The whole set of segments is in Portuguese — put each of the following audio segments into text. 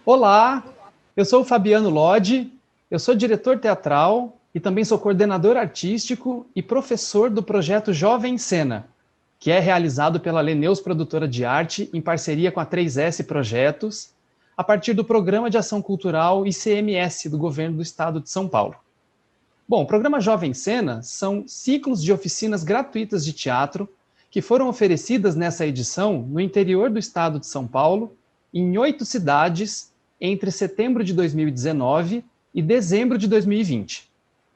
Olá, eu sou o Fabiano Lodi, eu sou diretor teatral e também sou coordenador artístico e professor do projeto Jovem em Cena, que é realizado pela Leneus Produtora de Arte em parceria com a 3S Projetos, a partir do Programa de Ação Cultural ICMS do Governo do Estado de São Paulo. Bom, o programa Jovem em Cena são ciclos de oficinas gratuitas de teatro que foram oferecidas nessa edição no interior do estado de São Paulo, em 8 cidades, entre setembro de 2019 e dezembro de 2020.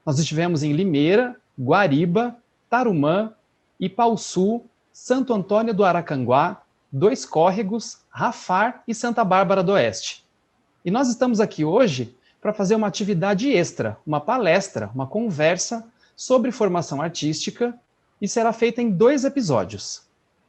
Nós estivemos em Limeira, Guariba, Tarumã, Ipauçu, Santo Antônio do Aracanguá, Dois Córregos, Rafar e Santa Bárbara do Oeste. E nós estamos aqui hoje para fazer uma atividade extra, uma palestra, uma conversa sobre formação artística e será feita em 2 episódios.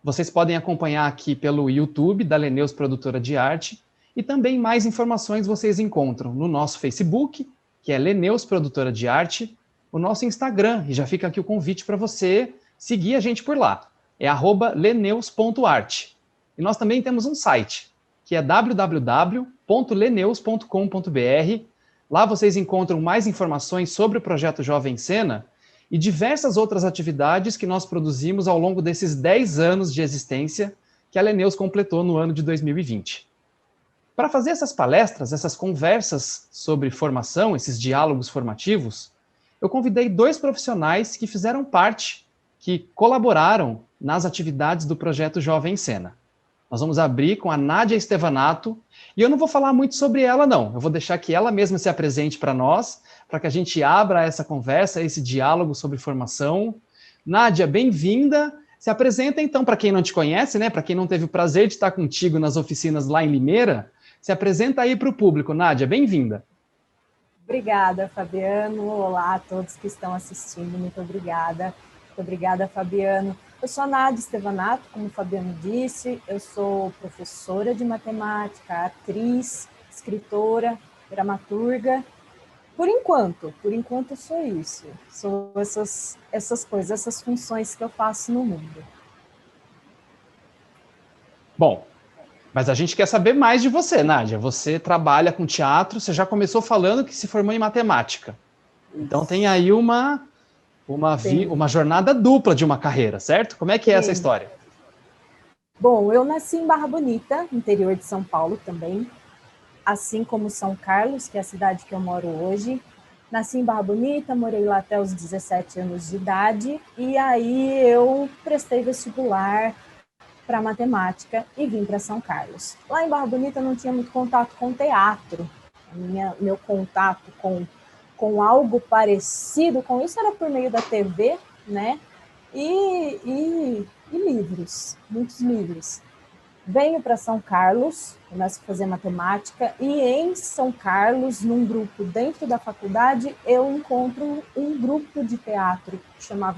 Vocês podem acompanhar aqui pelo YouTube da Leneus Produtora de Arte e também mais informações vocês encontram no nosso Facebook, que é Leneus Produtora de Arte, o nosso Instagram, e já fica aqui o convite para você seguir a gente por lá, é @leneus.arte. E nós também temos um site, que é www.leneus.com.br. Lá vocês encontram mais informações sobre o projeto Jovem em Cena e diversas outras atividades que nós produzimos ao longo desses 10 anos de existência que a Leneus completou no ano de 2020. Para fazer essas palestras, essas conversas sobre formação, esses diálogos formativos, eu convidei 2 profissionais que fizeram parte, que colaboraram nas atividades do projeto Jovem em Cena. Nós vamos abrir com a Nádia Estevanato, e eu não vou falar muito sobre ela, não. Eu vou deixar que ela mesma se apresente para nós, para que a gente abra essa conversa, esse diálogo sobre formação. Nádia, bem-vinda. Se apresenta, então, para quem não te conhece, né? Para quem não teve o prazer de estar contigo nas oficinas lá em Limeira, se apresenta aí para o público. Nádia, bem-vinda. Obrigada, Fabiano. Olá a todos que estão assistindo. Muito obrigada. Muito obrigada, Fabiano. Eu sou a Nádia Estevanato, como o Fabiano disse. Eu sou professora de matemática, atriz, escritora, dramaturga. Por enquanto eu sou isso. Sou essas coisas, essas funções que eu faço no mundo. Bom, mas a gente quer saber mais de você, Nádia. Você trabalha com teatro, você já começou falando que se formou em matemática. Então tem aí uma jornada dupla de uma carreira, certo? Como é que é essa história? Bom, eu nasci em Barra Bonita, interior de São Paulo também, assim como São Carlos, que é a cidade que eu moro hoje. Nasci em Barra Bonita, morei lá até os 17 anos de idade, e aí eu prestei vestibular para matemática e vim para São Carlos. Lá em Barra Bonita eu não tinha muito contato com teatro. Meu contato com algo parecido com isso era por meio da TV, né? E livros, muitos livros. Venho para São Carlos, começo a fazer matemática, e em São Carlos, num grupo dentro da faculdade, eu encontro um grupo de teatro, chama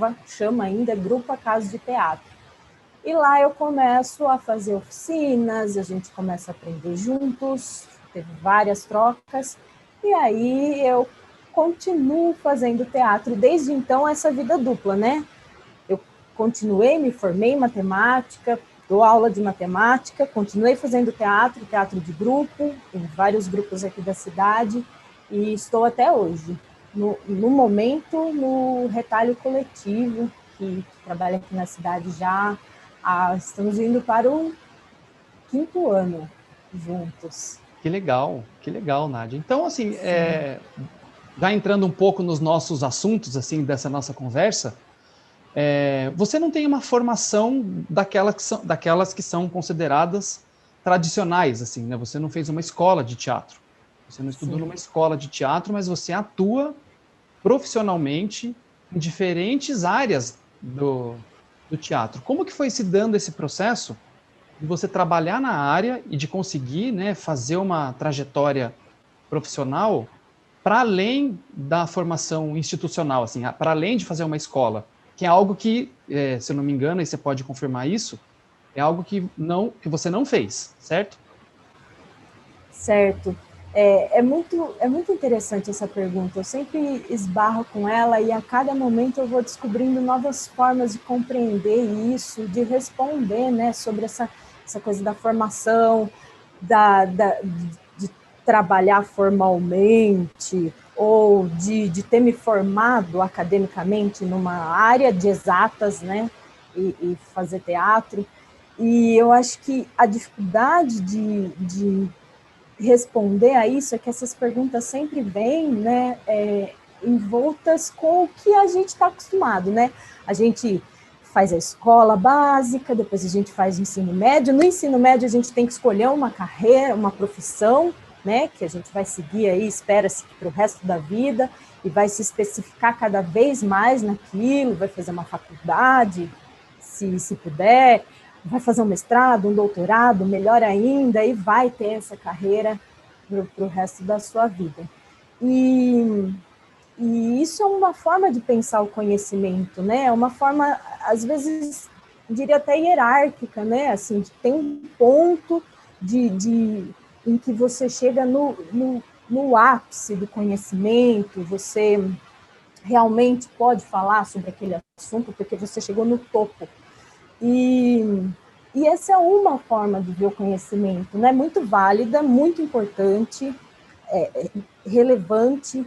ainda Grupo Acaso de Teatro. E lá eu começo a fazer oficinas, a gente começa a aprender juntos, teve várias trocas, e aí eu continuo fazendo teatro. Desde então, essa vida dupla, né? Eu continuei, me formei em matemática, dou aula de matemática, continuei fazendo teatro de grupo, em vários grupos aqui da cidade, e estou até hoje. No momento, no Retalho Coletivo, que trabalha aqui na cidade já. Estamos indo para o 5º ano juntos. Que legal, Nádia. Então, assim, já entrando um pouco nos nossos assuntos, assim, dessa nossa conversa, você não tem uma formação daquelas que são consideradas tradicionais, assim, né? Você não fez uma escola de teatro. Você não estudou numa escola de teatro, mas você atua profissionalmente em diferentes áreas do teatro. Como que foi se dando esse processo de você trabalhar na área e de conseguir, né, fazer uma trajetória profissional para além da formação institucional, assim, para além de fazer uma escola, que é algo que, se eu não me engano, e você pode confirmar isso, é algo que você não fez, certo? Certo. É muito interessante essa pergunta. Eu sempre esbarro com ela e a cada momento eu vou descobrindo novas formas de compreender isso, de responder, né, sobre essa coisa da formação, de trabalhar formalmente ou de ter me formado academicamente numa área de exatas, né, e fazer teatro. E eu acho que a dificuldade de responder a isso é que essas perguntas sempre vêm, né, envoltas com o que a gente está acostumado, né? A gente faz a escola básica, depois a gente faz o ensino médio. No ensino médio a gente tem que escolher uma carreira, uma profissão, né, que a gente vai seguir aí, espera-se para o resto da vida, e vai se especificar cada vez mais naquilo, vai fazer uma faculdade, se puder, vai fazer um mestrado, um doutorado, melhor ainda, e vai ter essa carreira para o resto da sua vida. E isso é uma forma de pensar o conhecimento, né? É uma forma, às vezes, diria até hierárquica, né? Assim, tem um ponto em que você chega no ápice do conhecimento, você realmente pode falar sobre aquele assunto porque você chegou no topo. E essa é uma forma de ver o conhecimento, né? Muito válida, muito importante, relevante,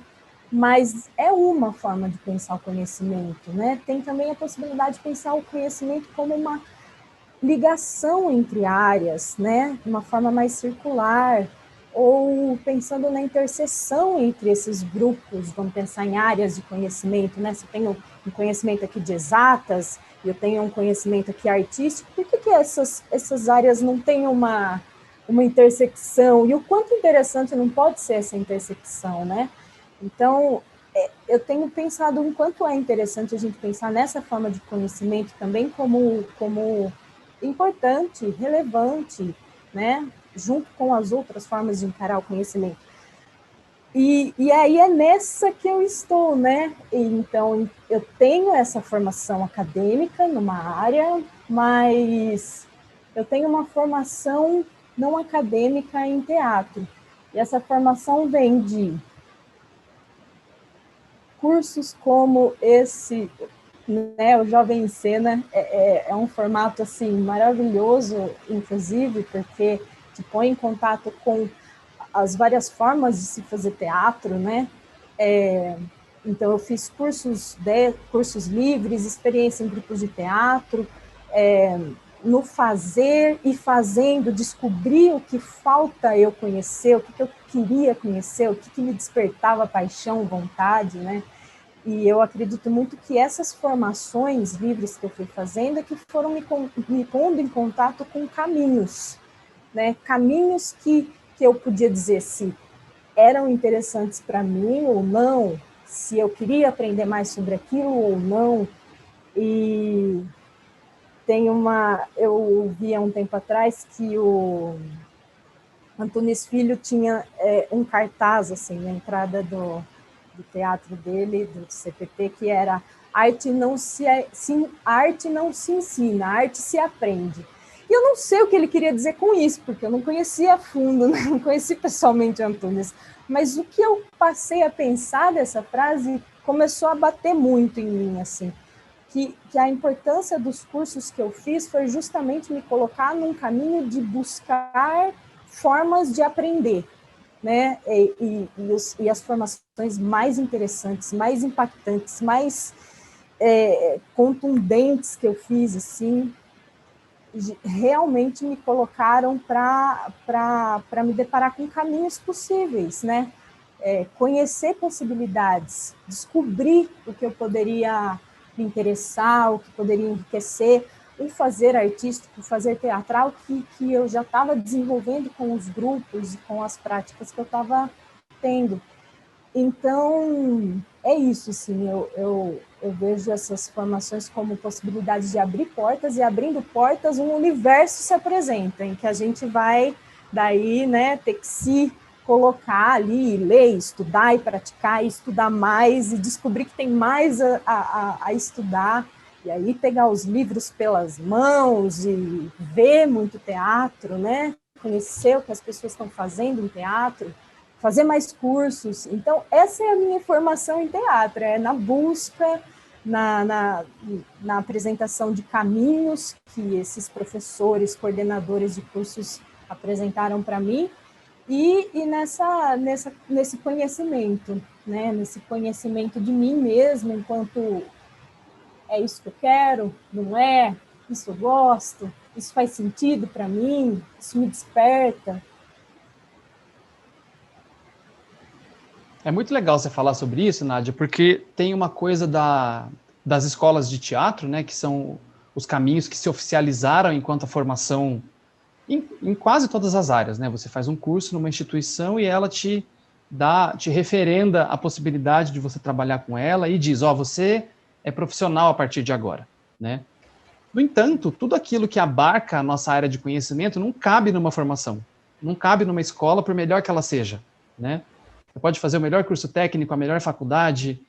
mas é uma forma de pensar o conhecimento, né? Tem também a possibilidade de pensar o conhecimento como uma ligação entre áreas, né? De uma forma mais circular, ou pensando na interseção entre esses grupos, vamos pensar em áreas de conhecimento, né? Se eu tenho um conhecimento aqui de exatas, e eu tenho um conhecimento aqui artístico, por que essas áreas não têm uma intersecção? E o quanto interessante não pode ser essa intersecção, né? Então, eu tenho pensado o quanto é interessante a gente pensar nessa forma de conhecimento também como importante, relevante, né? Junto com as outras formas de encarar o conhecimento. E aí é nessa que eu estou, né? Então, eu tenho essa formação acadêmica numa área, mas eu tenho uma formação não acadêmica em teatro. E essa formação vem de cursos como esse, né, o Jovem em Cena, é um formato assim maravilhoso, inclusive, porque te põe em contato com as várias formas de se fazer teatro, né? Então, eu fiz cursos livres, experiência em grupos de teatro, no fazer e fazendo, descobrir o que falta eu conhecer, o que eu queria conhecer, o que me despertava paixão, vontade, né? E eu acredito muito que essas formações livres que eu fui fazendo é que foram me pondo em contato com caminhos, né? Caminhos que eu podia dizer se eram interessantes para mim ou não, se eu queria aprender mais sobre aquilo ou não. E eu vi há um tempo atrás que o Antunes Filho tinha um cartaz assim na entrada do teatro dele, do CPT, que era arte não se ensina, arte se aprende. E eu não sei o que ele queria dizer com isso, porque eu não conhecia a fundo, né? Não conheci pessoalmente Antunes, mas o que eu passei a pensar dessa frase começou a bater muito em mim, assim, que a importância dos cursos que eu fiz foi justamente me colocar num caminho de buscar formas de aprender, né? E as formações mais interessantes, mais impactantes, mais contundentes que eu fiz, assim, realmente me colocaram para me deparar com caminhos possíveis, né? Conhecer possibilidades, descobrir o que eu poderia me interessar, o que poderia enriquecer, o fazer artístico, o fazer teatral, que eu já estava desenvolvendo com os grupos e com as práticas que eu estava tendo. Então, é isso, sim, eu vejo essas formações como possibilidade de abrir portas, e abrindo portas, um universo se apresenta, em que a gente vai, daí, né, ter que se colocar ali, ler, estudar e praticar, e estudar mais, e descobrir que tem mais a estudar, e aí pegar os livros pelas mãos, e ver muito teatro, né, conhecer o que as pessoas estão fazendo em teatro, fazer mais cursos. Então, essa é a minha formação em teatro, na busca, na apresentação de caminhos que esses professores, coordenadores de cursos apresentaram para mim, Nesse conhecimento, né? Nesse conhecimento de mim mesma, enquanto é isso que eu quero, não é, isso eu gosto, isso faz sentido para mim, isso me desperta. É muito legal você falar sobre isso, Nádia, porque tem uma coisa das escolas de teatro, né, que são os caminhos que se oficializaram enquanto a formação em quase todas as áreas, né? Você faz um curso numa instituição e ela te referenda a possibilidade de você trabalhar com ela e diz, você é profissional a partir de agora, né? No entanto, tudo aquilo que abarca a nossa área de conhecimento não cabe numa formação, não cabe numa escola, por melhor que ela seja, né? Você pode fazer o melhor curso técnico, a melhor faculdade,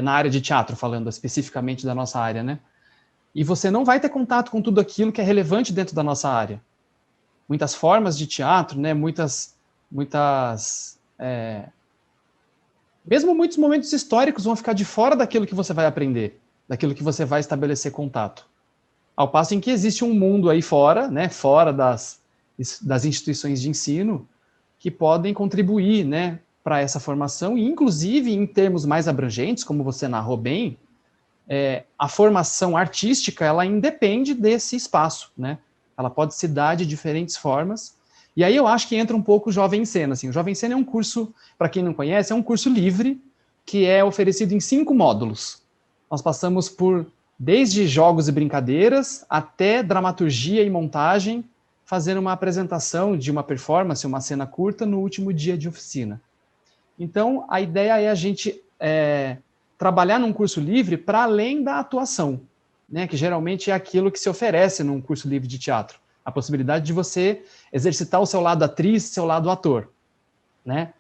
na área de teatro, falando especificamente da nossa área, né? E você não vai ter contato com tudo aquilo que é relevante dentro da nossa área. Muitas formas de teatro, né? Mesmo muitos momentos históricos vão ficar de fora daquilo que você vai aprender, daquilo que você vai estabelecer contato. Ao passo em que existe um mundo aí fora, né? Fora das instituições de ensino, que podem contribuir, né, para essa formação, e inclusive em termos mais abrangentes, como você narrou bem, a formação artística, ela independe desse espaço, né? Ela pode se dar de diferentes formas, e aí eu acho que entra um pouco o Jovem em Cena, assim. O Jovem em Cena é um curso, para quem não conhece, é um curso livre, que é oferecido em 5 módulos. Nós passamos por desde jogos e brincadeiras, até dramaturgia e montagem, fazendo uma apresentação de uma performance, uma cena curta, no último dia de oficina. Então, a ideia é a gente trabalhar num curso livre para além da atuação, né, que geralmente é aquilo que se oferece num curso livre de teatro. A possibilidade de você exercitar o seu lado atriz, seu lado ator, né?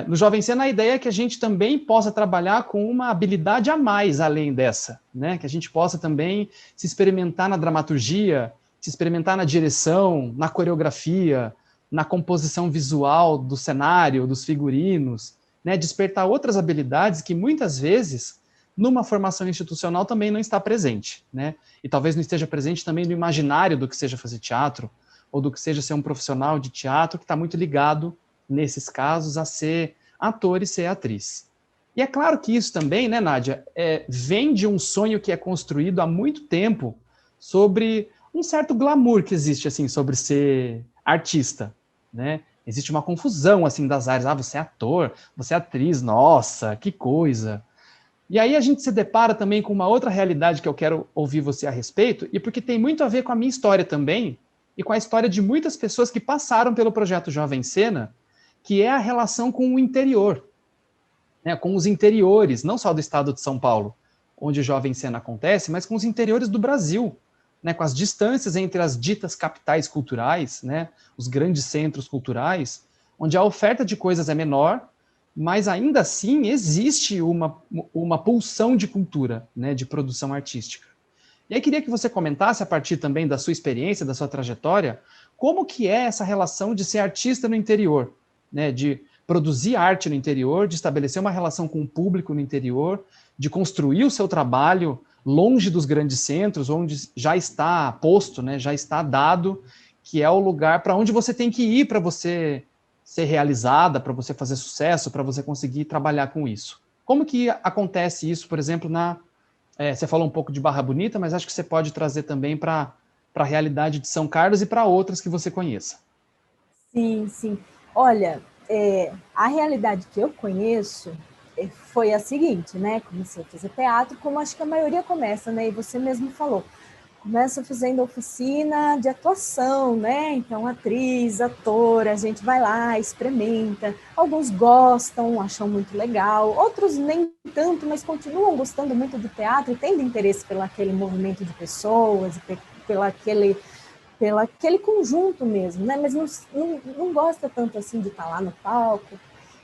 No Jovem Cena, a ideia é que a gente também possa trabalhar com uma habilidade a mais além dessa, né? Que a gente possa também se experimentar na dramaturgia, se experimentar na direção, na coreografia, na composição visual do cenário, dos figurinos, né? Despertar outras habilidades que muitas vezes numa formação institucional também não está presente, né? E talvez não esteja presente também no imaginário do que seja fazer teatro, ou do que seja ser um profissional de teatro, que está muito ligado nesses casos, a ser ator e ser atriz. E é claro que isso também, né, Nádia, vem de um sonho que é construído há muito tempo sobre um certo glamour que existe, assim, sobre ser artista, né? Existe uma confusão, assim, das áreas. Você é ator, você é atriz, nossa, que coisa. E aí a gente se depara também com uma outra realidade que eu quero ouvir você a respeito, e porque tem muito a ver com a minha história também, e com a história de muitas pessoas que passaram pelo projeto Jovem Cena, que é a relação com o interior, né, com os interiores, não só do estado de São Paulo, onde o Jovem Cena acontece, mas com os interiores do Brasil, né, com as distâncias entre as ditas capitais culturais, né, os grandes centros culturais, onde a oferta de coisas é menor, mas ainda assim existe uma pulsão de cultura, né, de produção artística. E aí queria que você comentasse, a partir também da sua experiência, da sua trajetória, como que é essa relação de ser artista no interior, né, de produzir arte no interior, de estabelecer uma relação com o público no interior, de construir o seu trabalho longe dos grandes centros, onde já está posto, né, já está dado, que é o lugar para onde você tem que ir para você ser realizada, para você fazer sucesso, para você conseguir trabalhar com isso. Como que acontece isso, por exemplo, você falou um pouco de Barra Bonita, mas acho que você pode trazer também para a realidade de São Carlos e para outras que você conheça. Sim, sim. Olha, a realidade que eu conheço foi a seguinte, né? Comecei a fazer teatro, como acho que a maioria começa, né? E você mesmo falou. Começa fazendo oficina de atuação, né? Então, atriz, ator, a gente vai lá, experimenta. Alguns gostam, acham muito legal. Outros nem tanto, mas continuam gostando muito do teatro e tendo interesse pelo aquele movimento de pessoas, pelo aquele conjunto mesmo, né? Mas não gosta tanto assim de estar lá no palco.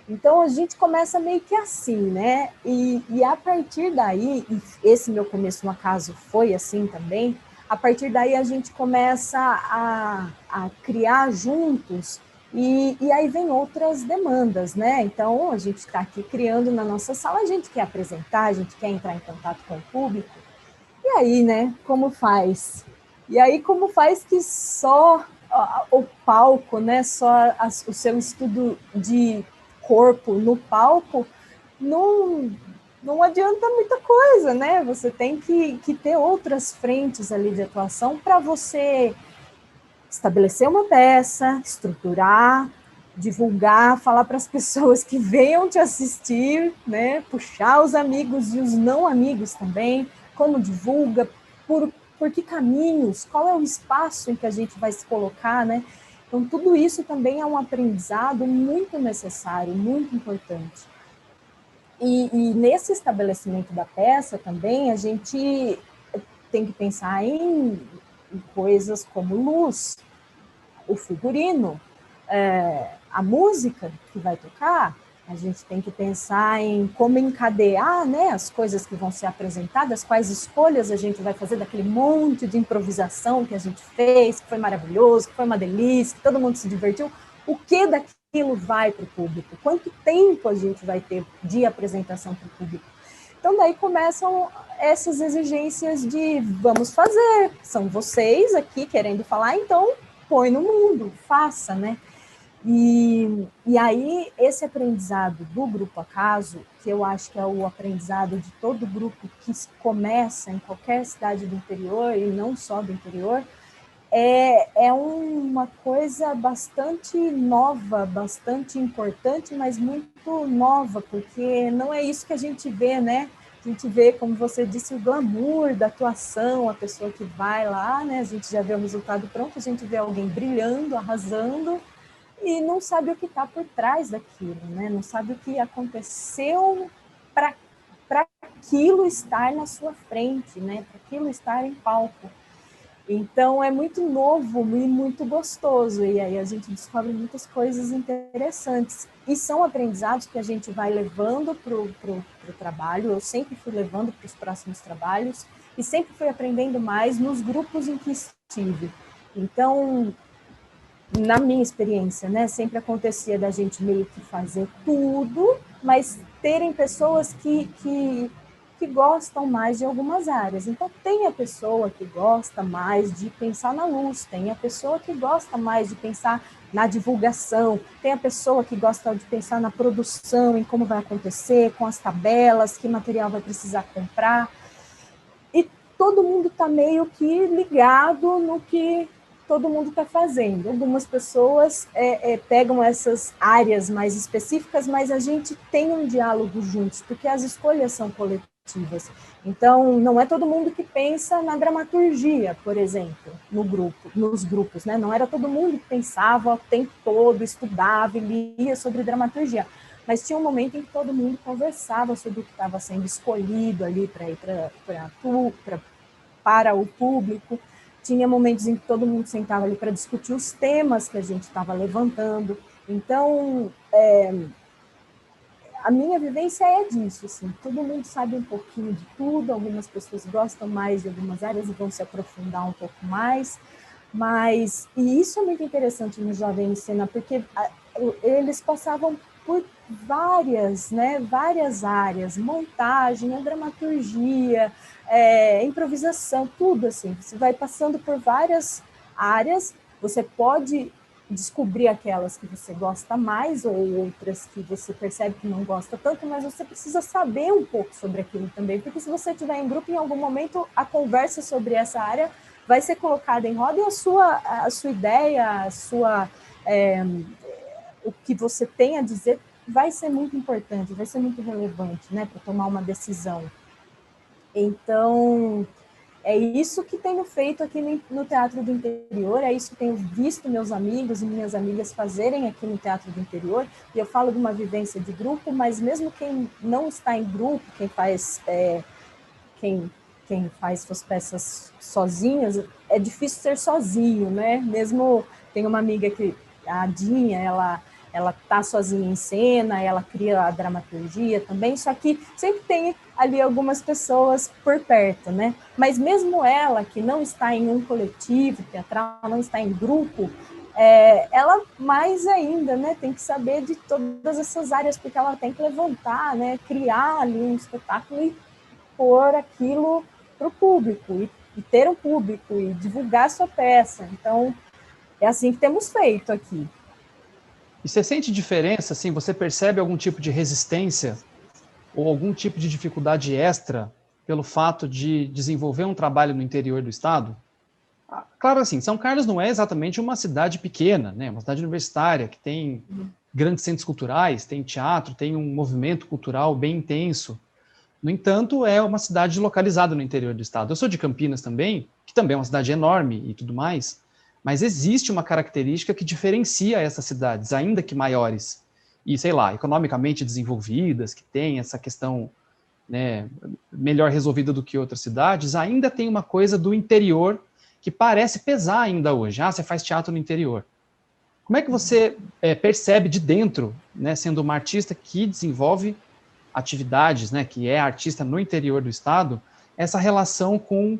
Então, a gente começa meio que assim, né? E a partir daí, e esse meu começo no acaso foi assim também, a partir daí a gente começa a criar juntos e aí vem outras demandas, né? Então, a gente está aqui criando na nossa sala, a gente quer apresentar, a gente quer entrar em contato com o público. E aí, né? Como faz? E aí, como faz que só o palco, né, só o seu estudo de corpo no palco, não adianta muita coisa, né? Você tem que ter outras frentes ali de atuação para você estabelecer uma peça, estruturar, divulgar, falar para as pessoas que venham te assistir, né? Puxar os amigos e os não amigos também, como divulga, por que caminhos, qual é o espaço em que a gente vai se colocar, né? Então, tudo isso também é um aprendizado muito necessário, muito importante. E nesse estabelecimento da peça também, a gente tem que pensar em coisas como luz, o figurino, a música que vai tocar, a gente tem que pensar em como encadear, né, as coisas que vão ser apresentadas, quais escolhas a gente vai fazer daquele monte de improvisação que a gente fez, que foi maravilhoso, que foi uma delícia, que todo mundo se divertiu, o que daquilo vai para o público, quanto tempo a gente vai ter de apresentação para o público. Então, daí começam essas exigências de vamos fazer, são vocês aqui querendo falar, então põe no mundo, faça, né? E aí, esse aprendizado do Grupo Acaso, que eu acho que é o aprendizado de todo grupo que começa em qualquer cidade do interior, e não só do interior, é uma coisa bastante nova, bastante importante, mas muito nova, porque não é isso que a gente vê, né? A gente vê, como você disse, o glamour da atuação, a pessoa que vai lá, né? A gente já vê o resultado pronto, a gente vê alguém brilhando, arrasando, e não sabe o que está por trás daquilo, né? Não sabe o que aconteceu para aquilo estar na sua frente, né? Para aquilo estar em palco. Então, é muito novo e muito gostoso, e aí a gente descobre muitas coisas interessantes. E são aprendizados que a gente vai levando para o trabalho, eu sempre fui levando para os próximos trabalhos, e sempre fui aprendendo mais nos grupos em que estive. Então, na minha experiência, né, sempre acontecia da gente meio que fazer tudo, mas terem pessoas que gostam mais de algumas áreas. Então, tem a pessoa que gosta mais de pensar na luz, tem a pessoa que gosta mais de pensar na divulgação, tem a pessoa que gosta de pensar na produção, em como vai acontecer, com as tabelas, que material vai precisar comprar. E todo mundo está meio que ligado no que todo mundo está fazendo. Algumas pessoas pegam essas áreas mais específicas, mas a gente tem um diálogo juntos, porque as escolhas são coletivas. Então, não é todo mundo que pensa na dramaturgia, por exemplo, nos grupos, né? Não era todo mundo que pensava o tempo todo, estudava e lia sobre dramaturgia. Mas tinha um momento em que todo mundo conversava sobre o que estava sendo escolhido ali para ir para o público. Tinha momentos em que todo mundo sentava ali para discutir os temas que a gente estava levantando. Então, a minha vivência é disso, assim, todo mundo sabe um pouquinho de tudo, algumas pessoas gostam mais de algumas áreas e vão se aprofundar um pouco mais, e isso é muito interessante no Jovem em Cena, porque eles passavam por várias áreas, montagem, a dramaturgia, improvisação, tudo assim, você vai passando por várias áreas, você pode descobrir aquelas que você gosta mais ou outras que você percebe que não gosta tanto, mas você precisa saber um pouco sobre aquilo também, porque se você estiver em grupo, em algum momento a conversa sobre essa área vai ser colocada em roda e a sua ideia, o que você tem a dizer vai ser muito importante, vai ser muito relevante, né, para tomar uma decisão. Então, é isso que tenho feito aqui no Teatro do Interior, é isso que tenho visto meus amigos e minhas amigas fazerem aqui no Teatro do Interior, e eu falo de uma vivência de grupo, mas mesmo quem não está em grupo, quem faz suas peças sozinhas, é difícil ser sozinho, né? Mesmo tem uma amiga a Dinha, ela tá sozinha em cena, ela cria a dramaturgia também, só que sempre tem ali algumas pessoas por perto, né? Mas mesmo ela, que não está em um coletivo teatral, não está em grupo, ela mais ainda, né, tem que saber de todas essas áreas, porque ela tem que levantar, né, criar ali um espetáculo e pôr aquilo para o público, e ter um público, e divulgar sua peça. Então, É assim que temos feito aqui. E você sente diferença, assim, você percebe algum tipo de resistência ou algum tipo de dificuldade extra pelo fato de desenvolver um trabalho no interior do estado? Claro, assim, São Carlos não é exatamente uma cidade pequena, né? Uma cidade universitária que tem grandes centros culturais, tem teatro, tem um movimento cultural bem intenso. No entanto, é uma cidade localizada no interior do estado. Eu sou de Campinas também, que também é uma cidade enorme e tudo mais, mas existe uma característica que diferencia essas cidades, ainda que maiores, e, sei lá, economicamente desenvolvidas, que tem essa questão, né, melhor resolvida do que outras cidades, ainda tem uma coisa do interior que parece pesar ainda hoje. Ah, você faz teatro no interior. Como é que você percebe de dentro, né, sendo uma artista que desenvolve atividades, né, que é artista no interior do estado, essa relação com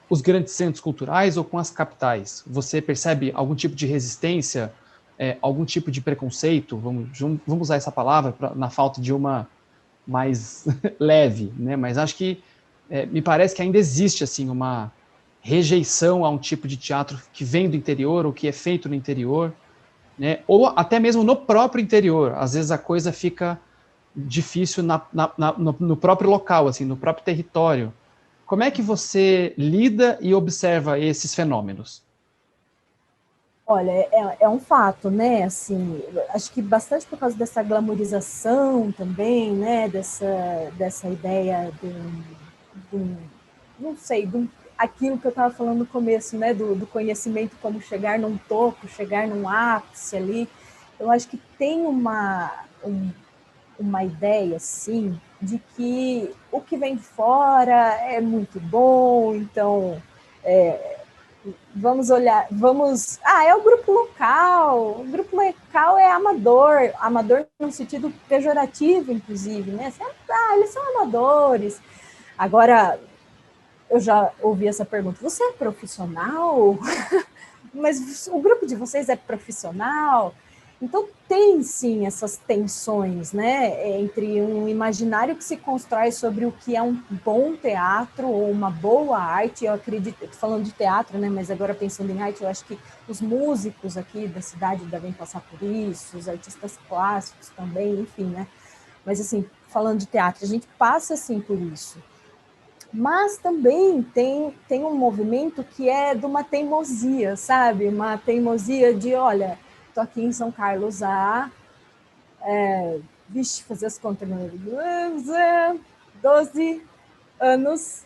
os grandes centros culturais ou com as capitais? Você percebe algum tipo de resistência, algum tipo de preconceito, vamos usar essa palavra na falta de uma mais leve, né? Mas acho que me parece que ainda existe assim uma rejeição a um tipo de teatro que vem do interior ou que é feito no interior, né? Ou até mesmo no próprio interior. Às vezes a coisa fica difícil no próprio local, assim, no próprio território. Como é que você lida e observa esses fenômenos? Olha, é um fato, né? Assim, acho que bastante por causa dessa glamorização também, né? Dessa ideia do não sei, aquilo que eu estava falando no começo, né? Do conhecimento como chegar num topo, chegar num ápice ali. Eu acho que tem uma ideia, sim, de que o que vem de fora é muito bom, então vamos olhar, vamos. Ah, é o grupo local. O grupo local é amador, amador no sentido pejorativo, inclusive, né? Ah, eles são amadores. Agora, eu já ouvi essa pergunta: você é profissional? Mas o grupo de vocês é profissional? Então, tem sim essas tensões, né, entre um imaginário que se constrói sobre o que é um bom teatro ou uma boa arte. Eu acredito, falando de teatro, né, mas agora pensando em arte, eu acho que os músicos aqui da cidade devem passar por isso, os artistas clássicos também, enfim, né. Mas, assim, falando de teatro, a gente passa, assim, por isso. Mas também tem um movimento que é de uma teimosia, sabe? Uma teimosia de, olha, tô aqui em São Carlos há, fazer as contas, 12 anos,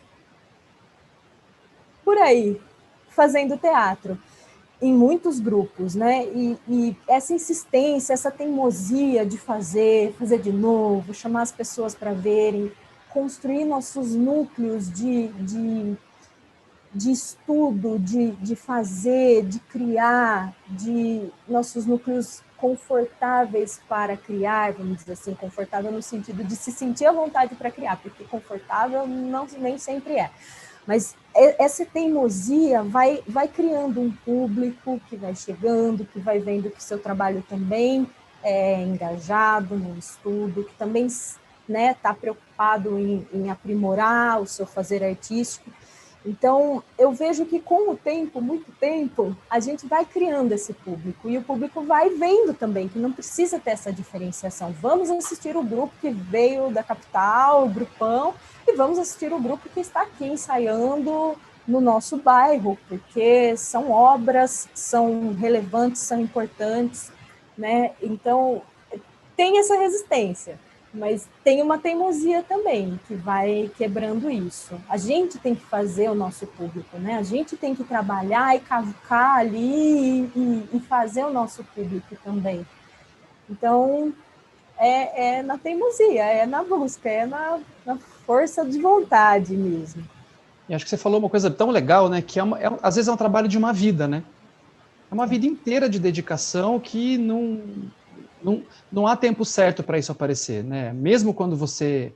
por aí, fazendo teatro, em muitos grupos, né? E essa insistência, essa teimosia de fazer de novo, chamar as pessoas para verem, construir nossos núcleos de estudo, de fazer, de criar, de nossos núcleos confortáveis para criar, vamos dizer assim, confortável no sentido de se sentir à vontade para criar, porque confortável não, nem sempre é. Mas essa teimosia vai criando um público que vai chegando, que vai vendo que seu trabalho também é engajado no estudo, que também está preocupado em aprimorar o seu fazer artístico. Então, eu vejo que com o tempo, muito tempo, a gente vai criando esse público e o público vai vendo também que não precisa ter essa diferenciação. Vamos assistir o grupo que veio da capital, o grupão, e vamos assistir o grupo que está aqui ensaiando no nosso bairro, porque são obras, são relevantes, são importantes, né? Então, tem essa resistência. Mas tem uma teimosia também que vai quebrando isso. A gente tem que fazer o nosso público, né? A gente tem que trabalhar e cavucar ali e fazer o nosso público também. Então, é na teimosia, é na busca, é na força de vontade mesmo. E acho que você falou uma coisa tão legal, né? Que às vezes é um trabalho de uma vida, né? É uma vida inteira de dedicação que não há tempo certo para isso aparecer, né? Mesmo quando você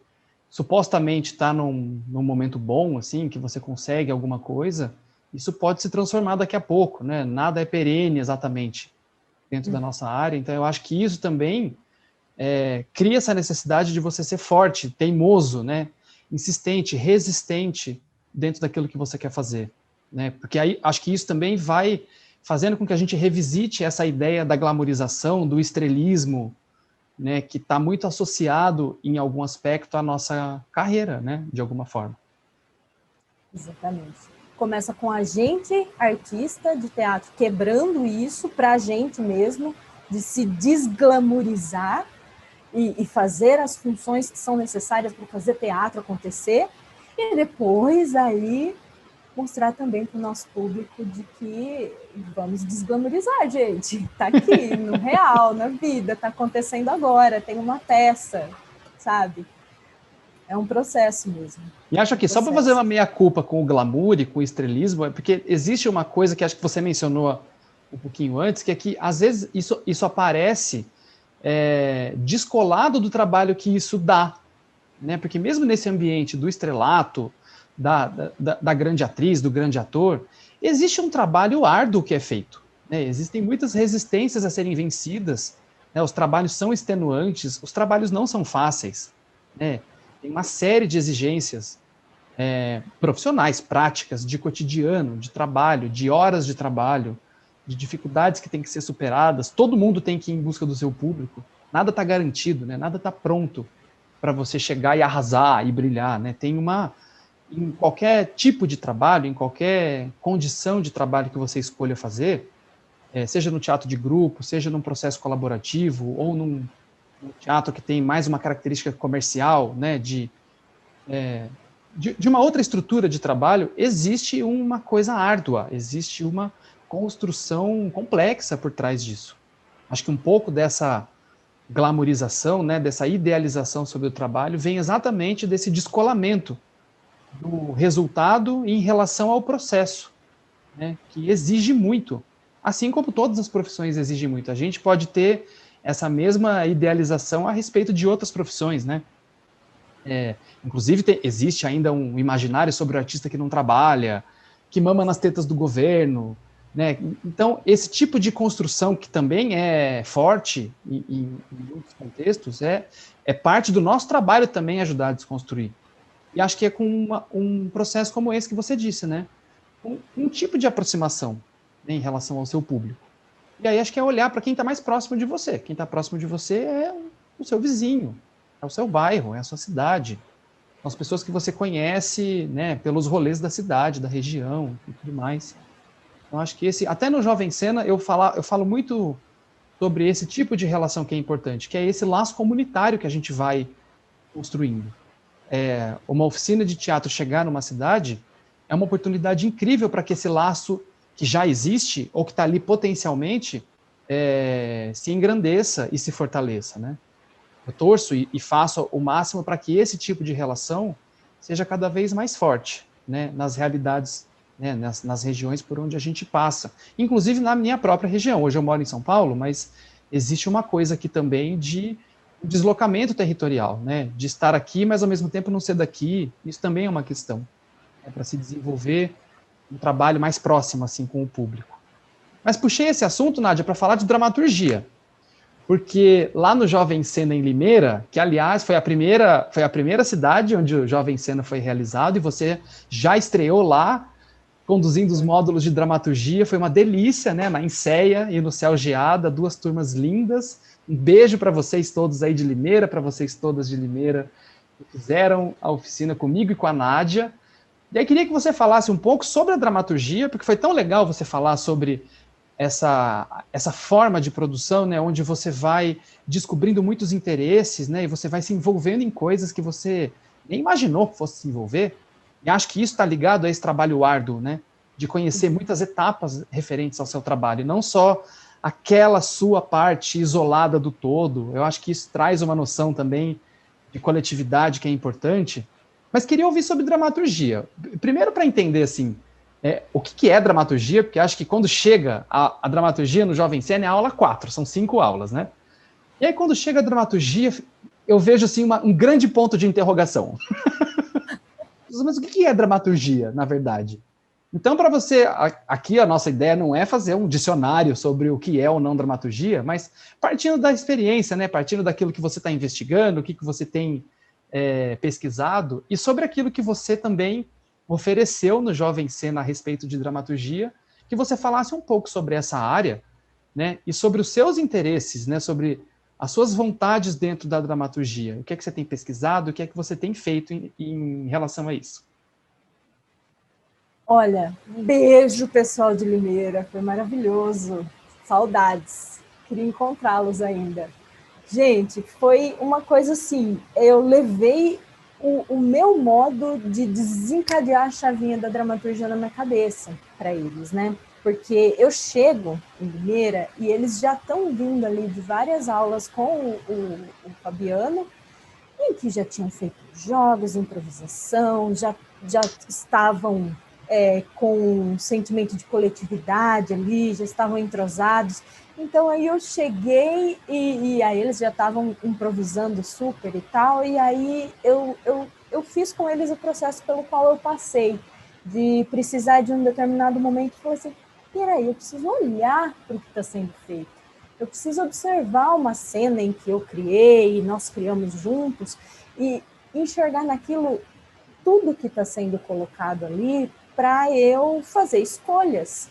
supostamente está num momento bom, assim, que você consegue alguma coisa, isso pode se transformar daqui a pouco, né? Nada é perene exatamente dentro da nossa área, então eu acho que isso também cria essa necessidade de você ser forte, teimoso, né? Insistente, resistente dentro daquilo que você quer fazer, né? Porque aí acho que isso também vai fazendo com que a gente revisite essa ideia da glamorização, do estrelismo, né, que está muito associado, em algum aspecto, à nossa carreira, né, de alguma forma. Exatamente. Começa com a gente, artista de teatro, quebrando isso para a gente mesmo, de se desglamorizar e fazer as funções que são necessárias para fazer teatro acontecer, e depois aí mostrar também para o nosso público de que vamos desglamorizar, gente. Está aqui, no real, na vida, está acontecendo agora, tem uma peça, sabe? É um processo mesmo. E acho que só para fazer uma meia-culpa com o glamour e com o estrelismo, é porque existe uma coisa que acho que você mencionou um pouquinho antes, que é que às vezes isso aparece descolado do trabalho que isso dá, né? Porque mesmo nesse ambiente do estrelato, da grande atriz, do grande ator, existe um trabalho árduo que é feito, né? Existem muitas resistências a serem vencidas, né? Os trabalhos são extenuantes, os trabalhos não são fáceis, né? Tem uma série de exigências profissionais, práticas, de cotidiano, de trabalho, de horas de trabalho, de dificuldades que têm que ser superadas. Todo mundo tem que ir em busca do seu público. Nada está garantido, né? Nada está pronto para você chegar e arrasar e brilhar, né? Em qualquer tipo de trabalho, em qualquer condição de trabalho que você escolha fazer, seja no teatro de grupo, seja num processo colaborativo, ou num teatro que tem mais uma característica comercial, né, de uma outra estrutura de trabalho, existe uma coisa árdua, existe uma construção complexa por trás disso. Acho que um pouco dessa glamorização, né, dessa idealização sobre o trabalho, vem exatamente desse descolamento do resultado em relação ao processo, né, que exige muito, assim como todas as profissões exigem muito. A gente pode ter essa mesma idealização a respeito de outras profissões, né? Inclusive, existe ainda um imaginário sobre o artista que não trabalha, que mama nas tetas do governo, né? Então, esse tipo de construção, que também é forte em muitos contextos, é parte do nosso trabalho também ajudar a desconstruir. E acho que é com um processo como esse que você disse, né? Um tipo de aproximação, né, em relação ao seu público. E aí acho que é olhar para quem está mais próximo de você. Quem está próximo de você é o seu vizinho, é o seu bairro, é a sua cidade. São as pessoas que você conhece, né, pelos rolês da cidade, da região e tudo mais. Então acho que até no Jovem Cena eu falo muito sobre esse tipo de relação que é importante, que é esse laço comunitário que a gente vai construindo. Uma oficina de teatro chegar numa cidade é uma oportunidade incrível para que esse laço que já existe, ou que está ali potencialmente, se engrandeça e se fortaleça, né? Eu torço e faço o máximo para que esse tipo de relação seja cada vez mais forte, né, nas realidades, né, nas regiões por onde a gente passa. Inclusive na minha própria região. Hoje eu moro em São Paulo, mas existe uma coisa aqui também de deslocamento territorial, né, de estar aqui, mas ao mesmo tempo não ser daqui. Isso também é uma questão, né, para se desenvolver um trabalho mais próximo assim com o público. Mas puxei esse assunto, Nádia, para falar de dramaturgia, porque lá no Jovem Cena em Limeira, que aliás foi a primeira cidade onde o Jovem Cena foi realizado, e você já estreou lá, conduzindo os módulos de dramaturgia, foi uma delícia, né, na Enseia e no Céu Geada, 2 turmas lindas. Um beijo para vocês todos aí de Limeira, para vocês todas de Limeira, que fizeram a oficina comigo e com a Nádia. E aí queria que você falasse um pouco sobre a dramaturgia, porque foi tão legal você falar sobre essa forma de produção, né, onde você vai descobrindo muitos interesses, né, e você vai se envolvendo em coisas que você nem imaginou que fosse se envolver. E acho que isso está ligado a esse trabalho árduo, né, de conhecer muitas etapas referentes ao seu trabalho, e não só aquela sua parte isolada do todo. Eu acho que isso traz uma noção também de coletividade que é importante. Mas queria ouvir sobre dramaturgia. Primeiro, para entender assim, o que é dramaturgia, porque acho que quando chega a dramaturgia no Jovem Cena é a aula 4, são 5 aulas, né? E aí quando chega a dramaturgia, eu vejo assim um grande ponto de interrogação. Mas o que é dramaturgia, na verdade? Então, para você, aqui a nossa ideia não é fazer um dicionário sobre o que é ou não dramaturgia, mas partindo da experiência, né? Partindo daquilo que você está investigando, o que você tem pesquisado, e sobre aquilo que você também ofereceu no Jovem Cena a respeito de dramaturgia, que você falasse um pouco sobre essa área, né, e sobre os seus interesses, né, sobre as suas vontades dentro da dramaturgia. O que é que você tem pesquisado, o que é que você tem feito em relação a isso? Olha, beijo, pessoal de Limeira, foi maravilhoso. Saudades, queria encontrá-los ainda. Gente, foi uma coisa assim, eu levei o meu modo de desencadear a chavinha da dramaturgia na minha cabeça para eles, né? Porque eu chego em Limeira e eles já estão vindo ali de várias aulas com o Fabiano, em que já tinham feito jogos, improvisação, já estavam com um sentimento de coletividade ali, já estavam entrosados. Então aí eu cheguei e aí eles já estavam improvisando super e tal, e aí eu fiz com eles o processo pelo qual eu passei, de precisar de um determinado momento e falar assim, peraí, eu preciso olhar para o que está sendo feito. Eu preciso observar uma cena em que eu criei, nós criamos juntos, e enxergar naquilo tudo que está sendo colocado ali para eu fazer escolhas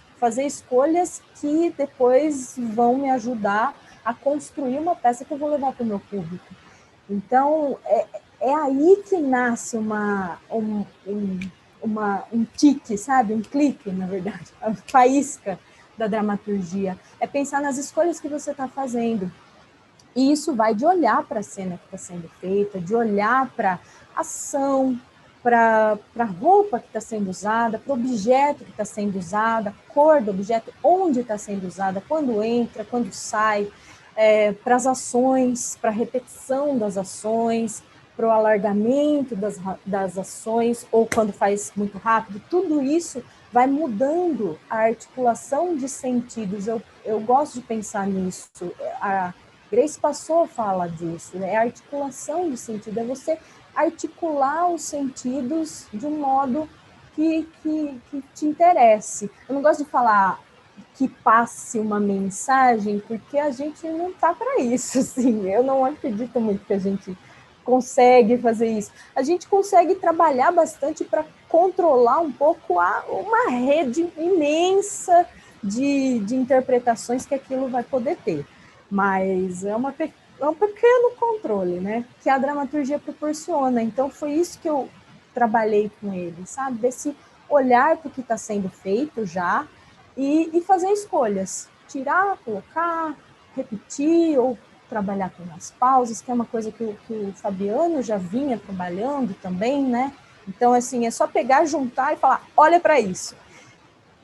que depois vão me ajudar a construir uma peça que eu vou levar para o meu público. Então, é aí que nasce um tique, sabe? Um clique, na verdade, a faísca da dramaturgia. É pensar nas escolhas que você está fazendo. E isso vai de olhar para a cena que está sendo feita, de olhar para a ação, para a roupa que está sendo usada, para o objeto que está sendo usado, a cor do objeto, onde está sendo usada, quando entra, quando sai, para as ações, para a repetição das ações, para o alargamento das ações, ou quando faz muito rápido, tudo isso vai mudando a articulação de sentidos. Eu gosto de pensar nisso. A Grace Passou fala disso, é a articulação de sentido, é você articular os sentidos de um modo que te interesse. Eu não gosto de falar que passe uma mensagem, porque a gente não está para isso, assim. Eu não acredito muito que a gente consegue fazer isso. A gente consegue trabalhar bastante para controlar um pouco uma rede imensa de interpretações que aquilo vai poder ter. Mas é um pequeno controle, né? Que a dramaturgia proporciona. Então, foi isso que eu trabalhei com ele, sabe? Desse olhar para o que está sendo feito já e fazer escolhas. Tirar, colocar, repetir ou trabalhar com as pausas, que é uma coisa que o Fabiano já vinha trabalhando também, né? Então, assim, é só pegar, juntar e falar, olha para isso.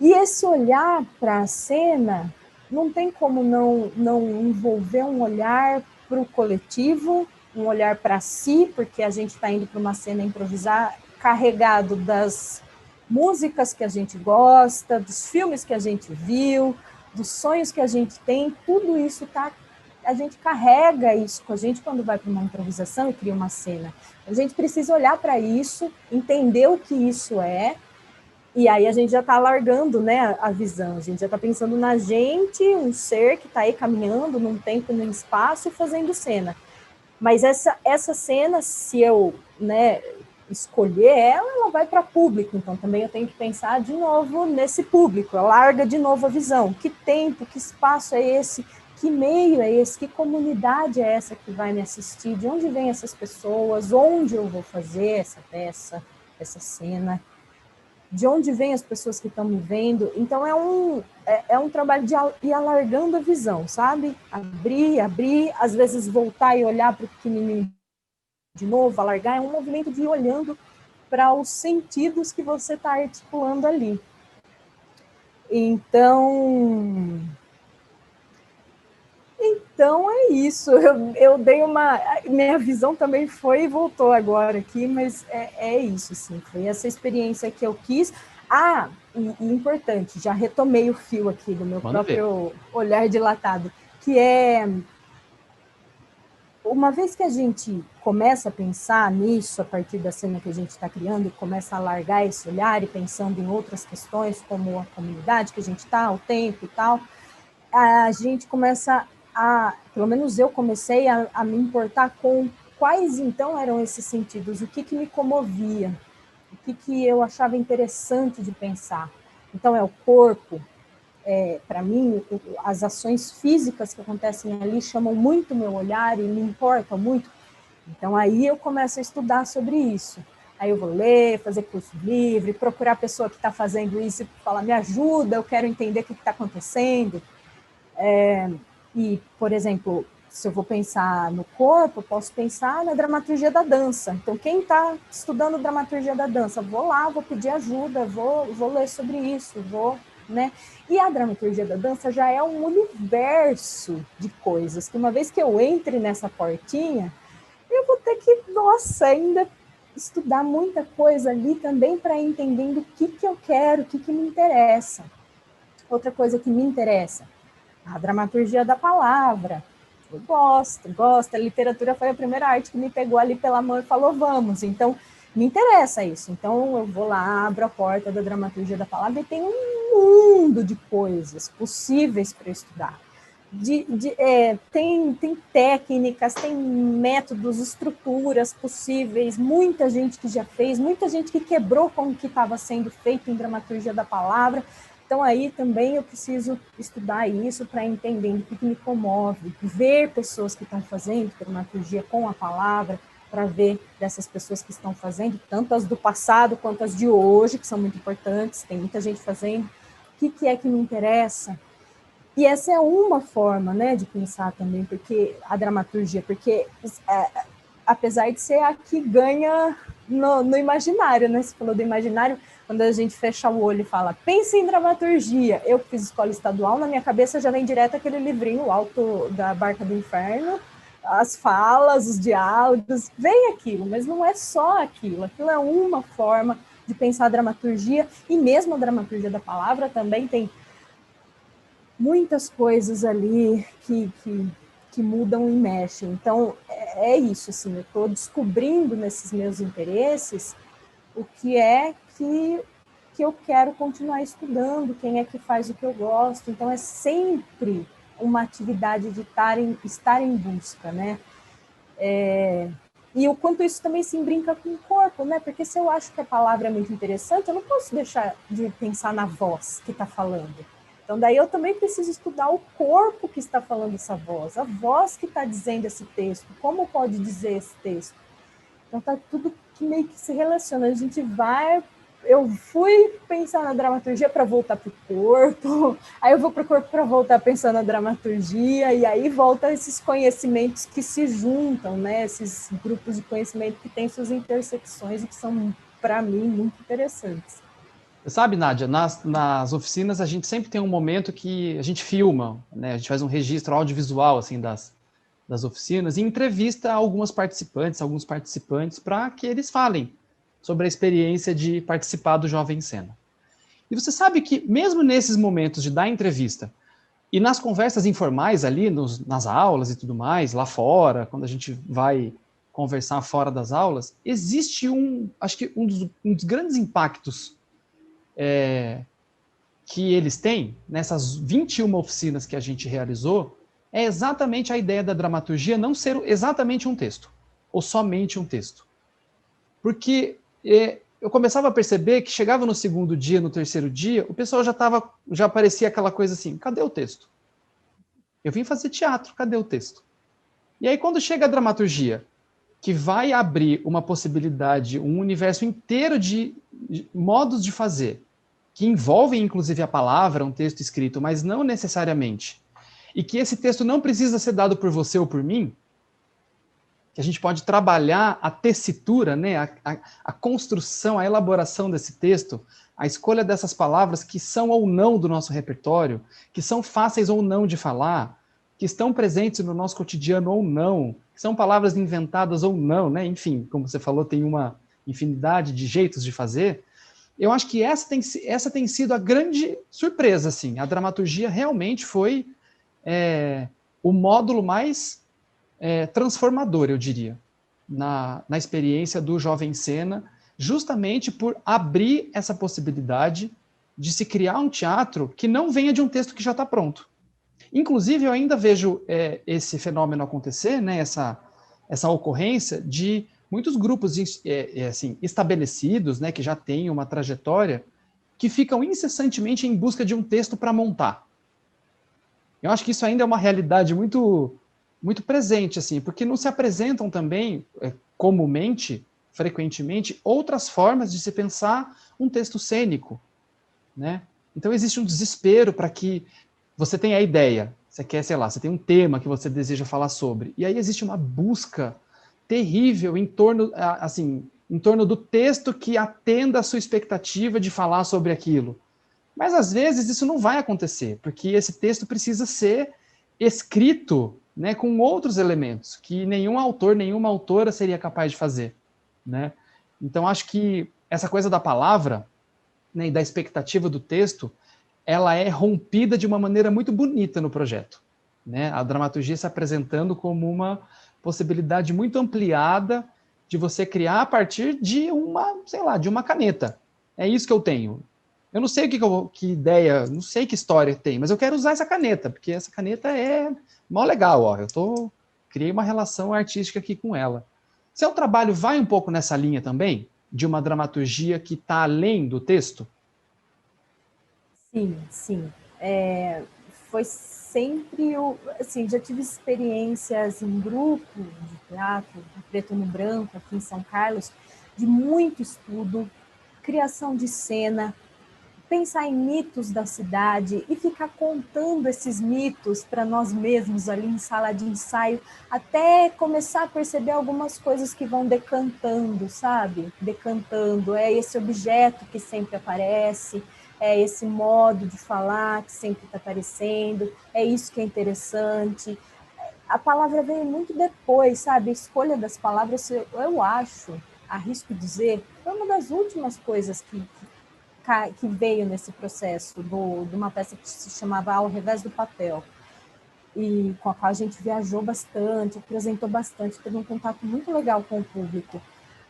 E esse olhar para a cena não tem como não envolver um olhar para o coletivo, um olhar para si, porque a gente está indo para uma cena improvisar carregado das músicas que a gente gosta, dos filmes que a gente viu, dos sonhos que a gente tem, tudo isso a gente carrega isso com a gente quando vai para uma improvisação e cria uma cena. A gente precisa olhar para isso, entender o que isso é, e aí a gente já está alargando, né, a visão, a gente já está pensando na gente, um ser que está aí caminhando num tempo, num espaço e fazendo cena. Mas essa cena, se eu, né, escolher ela vai para público, então também eu tenho que pensar de novo nesse público, alarga de novo a visão, que tempo, que espaço é esse, que meio é esse, que comunidade é essa que vai me assistir, de onde vêm essas pessoas, onde eu vou fazer essa peça, essa cena, de onde vêm as pessoas que estão me vendo. Então é um trabalho de ir alargando a visão, sabe? Abrir, às vezes voltar e olhar para o pequenininho de novo, alargar, é um movimento de ir olhando para os sentidos que você está articulando ali. Então é isso. Eu dei uma... Minha visão também foi e voltou agora aqui, mas é isso, sim. Foi essa experiência que eu quis. E importante, já retomei o fio aqui do meu próprio olhar dilatado, que é... Uma vez que a gente começa a pensar nisso, a partir da cena que a gente está criando, e começa a largar esse olhar e pensando em outras questões, como a comunidade que a gente está, o tempo e tal, a gente começa pelo menos eu comecei a me importar com quais então eram esses sentidos, o que me comovia, o que eu achava interessante de pensar. Então é o corpo, para mim, as ações físicas que acontecem ali chamam muito o meu olhar e me importam muito. Então, aí eu começo a estudar sobre isso. Aí eu vou ler, fazer curso livre, procurar a pessoa que está fazendo isso e falar, me ajuda, eu quero entender o que está acontecendo. E, por exemplo, se eu vou pensar no corpo, eu posso pensar na dramaturgia da dança. Então, quem está estudando dramaturgia da dança, vou lá, vou pedir ajuda, vou ler sobre isso, né? E a dramaturgia da dança já é um universo de coisas, que uma vez que eu entre nessa portinha, eu vou ter que, nossa, ainda estudar muita coisa ali também para ir entendendo o que eu quero, o que me interessa. Outra coisa que me interessa, a dramaturgia da palavra. Eu gosto. A literatura foi a primeira arte que me pegou ali pela mão e falou, vamos. Então, me interessa isso. Então, eu vou lá, abro a porta da dramaturgia da palavra e tem um mundo de coisas possíveis para estudar. Tem técnicas, tem métodos, estruturas possíveis, muita gente que já fez, muita gente que quebrou com o que estava sendo feito em dramaturgia da palavra. Então, aí também eu preciso estudar isso para entender o que me comove, ver pessoas que estão fazendo dramaturgia com a palavra, para ver dessas pessoas que estão fazendo, tanto as do passado quanto as de hoje, que são muito importantes, tem muita gente fazendo, o que é que me interessa. E essa é uma forma, né, de pensar também, porque a dramaturgia, porque apesar de ser a que ganha no imaginário, né, você falou do imaginário, quando a gente fecha o olho e fala, pense em dramaturgia, eu que fiz escola estadual, na minha cabeça já vem direto aquele livrinho, O Alto da Barca do Inferno, as falas, os diálogos, vem aquilo, mas não é só aquilo é uma forma de pensar a dramaturgia, e mesmo a dramaturgia da palavra também tem muitas coisas ali que mudam e mexem. Então, é isso, assim, eu estou descobrindo nesses meus interesses o que é que eu quero continuar estudando, quem é que faz o que eu gosto. Então, é sempre uma atividade de estar em busca, né? E o quanto isso também se brinca com o corpo, né? Porque se eu acho que a palavra é muito interessante, eu não posso deixar de pensar na voz que está falando. Então, daí eu também preciso estudar o corpo que está falando essa voz, a voz que está dizendo esse texto, como pode dizer esse texto. Então, tá tudo que meio que se relaciona. A gente vai... Eu fui pensar na dramaturgia para voltar para o corpo, aí eu vou para o corpo para voltar a pensar na dramaturgia, e aí volta esses conhecimentos que se juntam, né? Esses grupos de conhecimento que têm suas intersecções e que são, para mim, muito interessantes. Você sabe, Nádia, nas oficinas a gente sempre tem um momento que a gente filma, né? A gente faz um registro audiovisual assim, das oficinas e entrevista alguns participantes para que eles falem sobre a experiência de participar do Jovem Cena. E você sabe que mesmo nesses momentos de dar entrevista e nas conversas informais ali, nas aulas e tudo mais, lá fora, quando a gente vai conversar fora das aulas, existe acho que um dos grandes impactos que eles têm, nessas 21 oficinas que a gente realizou, é exatamente a ideia da dramaturgia não ser exatamente um texto, ou somente um texto. Porque eu começava a perceber que chegava no segundo dia, no terceiro dia, o pessoal já parecia aquela coisa assim, cadê o texto? Eu vim fazer teatro, cadê o texto? E aí quando chega a dramaturgia, que vai abrir uma possibilidade, um universo inteiro de modos de fazer, que envolvem inclusive a palavra, um texto escrito, mas não necessariamente, e que esse texto não precisa ser dado por você ou por mim, que a gente pode trabalhar a tessitura, né, a construção, a elaboração desse texto, a escolha dessas palavras que são ou não do nosso repertório, que são fáceis ou não de falar, que estão presentes no nosso cotidiano ou não, que são palavras inventadas ou não, né? Enfim, como você falou, tem uma infinidade de jeitos de fazer. Eu acho que essa tem sido a grande surpresa, assim. A dramaturgia realmente foi o módulo mais transformador, eu diria, na experiência do Jovem Cena, justamente por abrir essa possibilidade de se criar um teatro que não venha de um texto que já está pronto. Inclusive, eu ainda vejo esse fenômeno acontecer, né, essa ocorrência de muitos grupos assim, estabelecidos, né, que já têm uma trajetória, que ficam incessantemente em busca de um texto para montar. Eu acho que isso ainda é uma realidade muito, muito presente, assim, porque não se apresentam também, comumente, frequentemente, outras formas de se pensar um texto cênico, né? Então existe um desespero para que você tenha a ideia, você quer, sei lá, você tem um tema que você deseja falar sobre, e aí existe uma busca terrível em torno, assim, em torno do texto que atenda a sua expectativa de falar sobre aquilo. Mas às vezes isso não vai acontecer, porque esse texto precisa ser escrito, né, com outros elementos que nenhum autor, nenhuma autora seria capaz de fazer, né? Então acho que essa coisa da palavra, né, e da expectativa do texto, ela é rompida de uma maneira muito bonita no projeto, né? A dramaturgia se apresentando como uma possibilidade muito ampliada de você criar a partir de uma, sei lá, de uma caneta. É isso que eu tenho. Eu não sei que ideia, não sei que história tem, mas eu quero usar essa caneta, porque essa caneta é mó legal, ó. Criei uma relação artística aqui com ela. Seu trabalho vai um pouco nessa linha também, de uma dramaturgia que está além do texto? Sim, sim. Foi sempre assim, já tive experiências em grupo de teatro, de preto no branco, aqui em São Carlos, de muito estudo, criação de cena, pensar em mitos da cidade e ficar contando esses mitos para nós mesmos ali em sala de ensaio, até começar a perceber algumas coisas que vão decantando, sabe? Decantando, é esse objeto que sempre aparece, é esse modo de falar que sempre está aparecendo, é isso que é interessante. A palavra veio muito depois, sabe? A escolha das palavras, eu acho, arrisco dizer, foi uma das últimas coisas que veio nesse processo de uma peça que se chamava Ao Revés do Papel, e com a qual a gente viajou bastante, apresentou bastante, teve um contato muito legal com o público.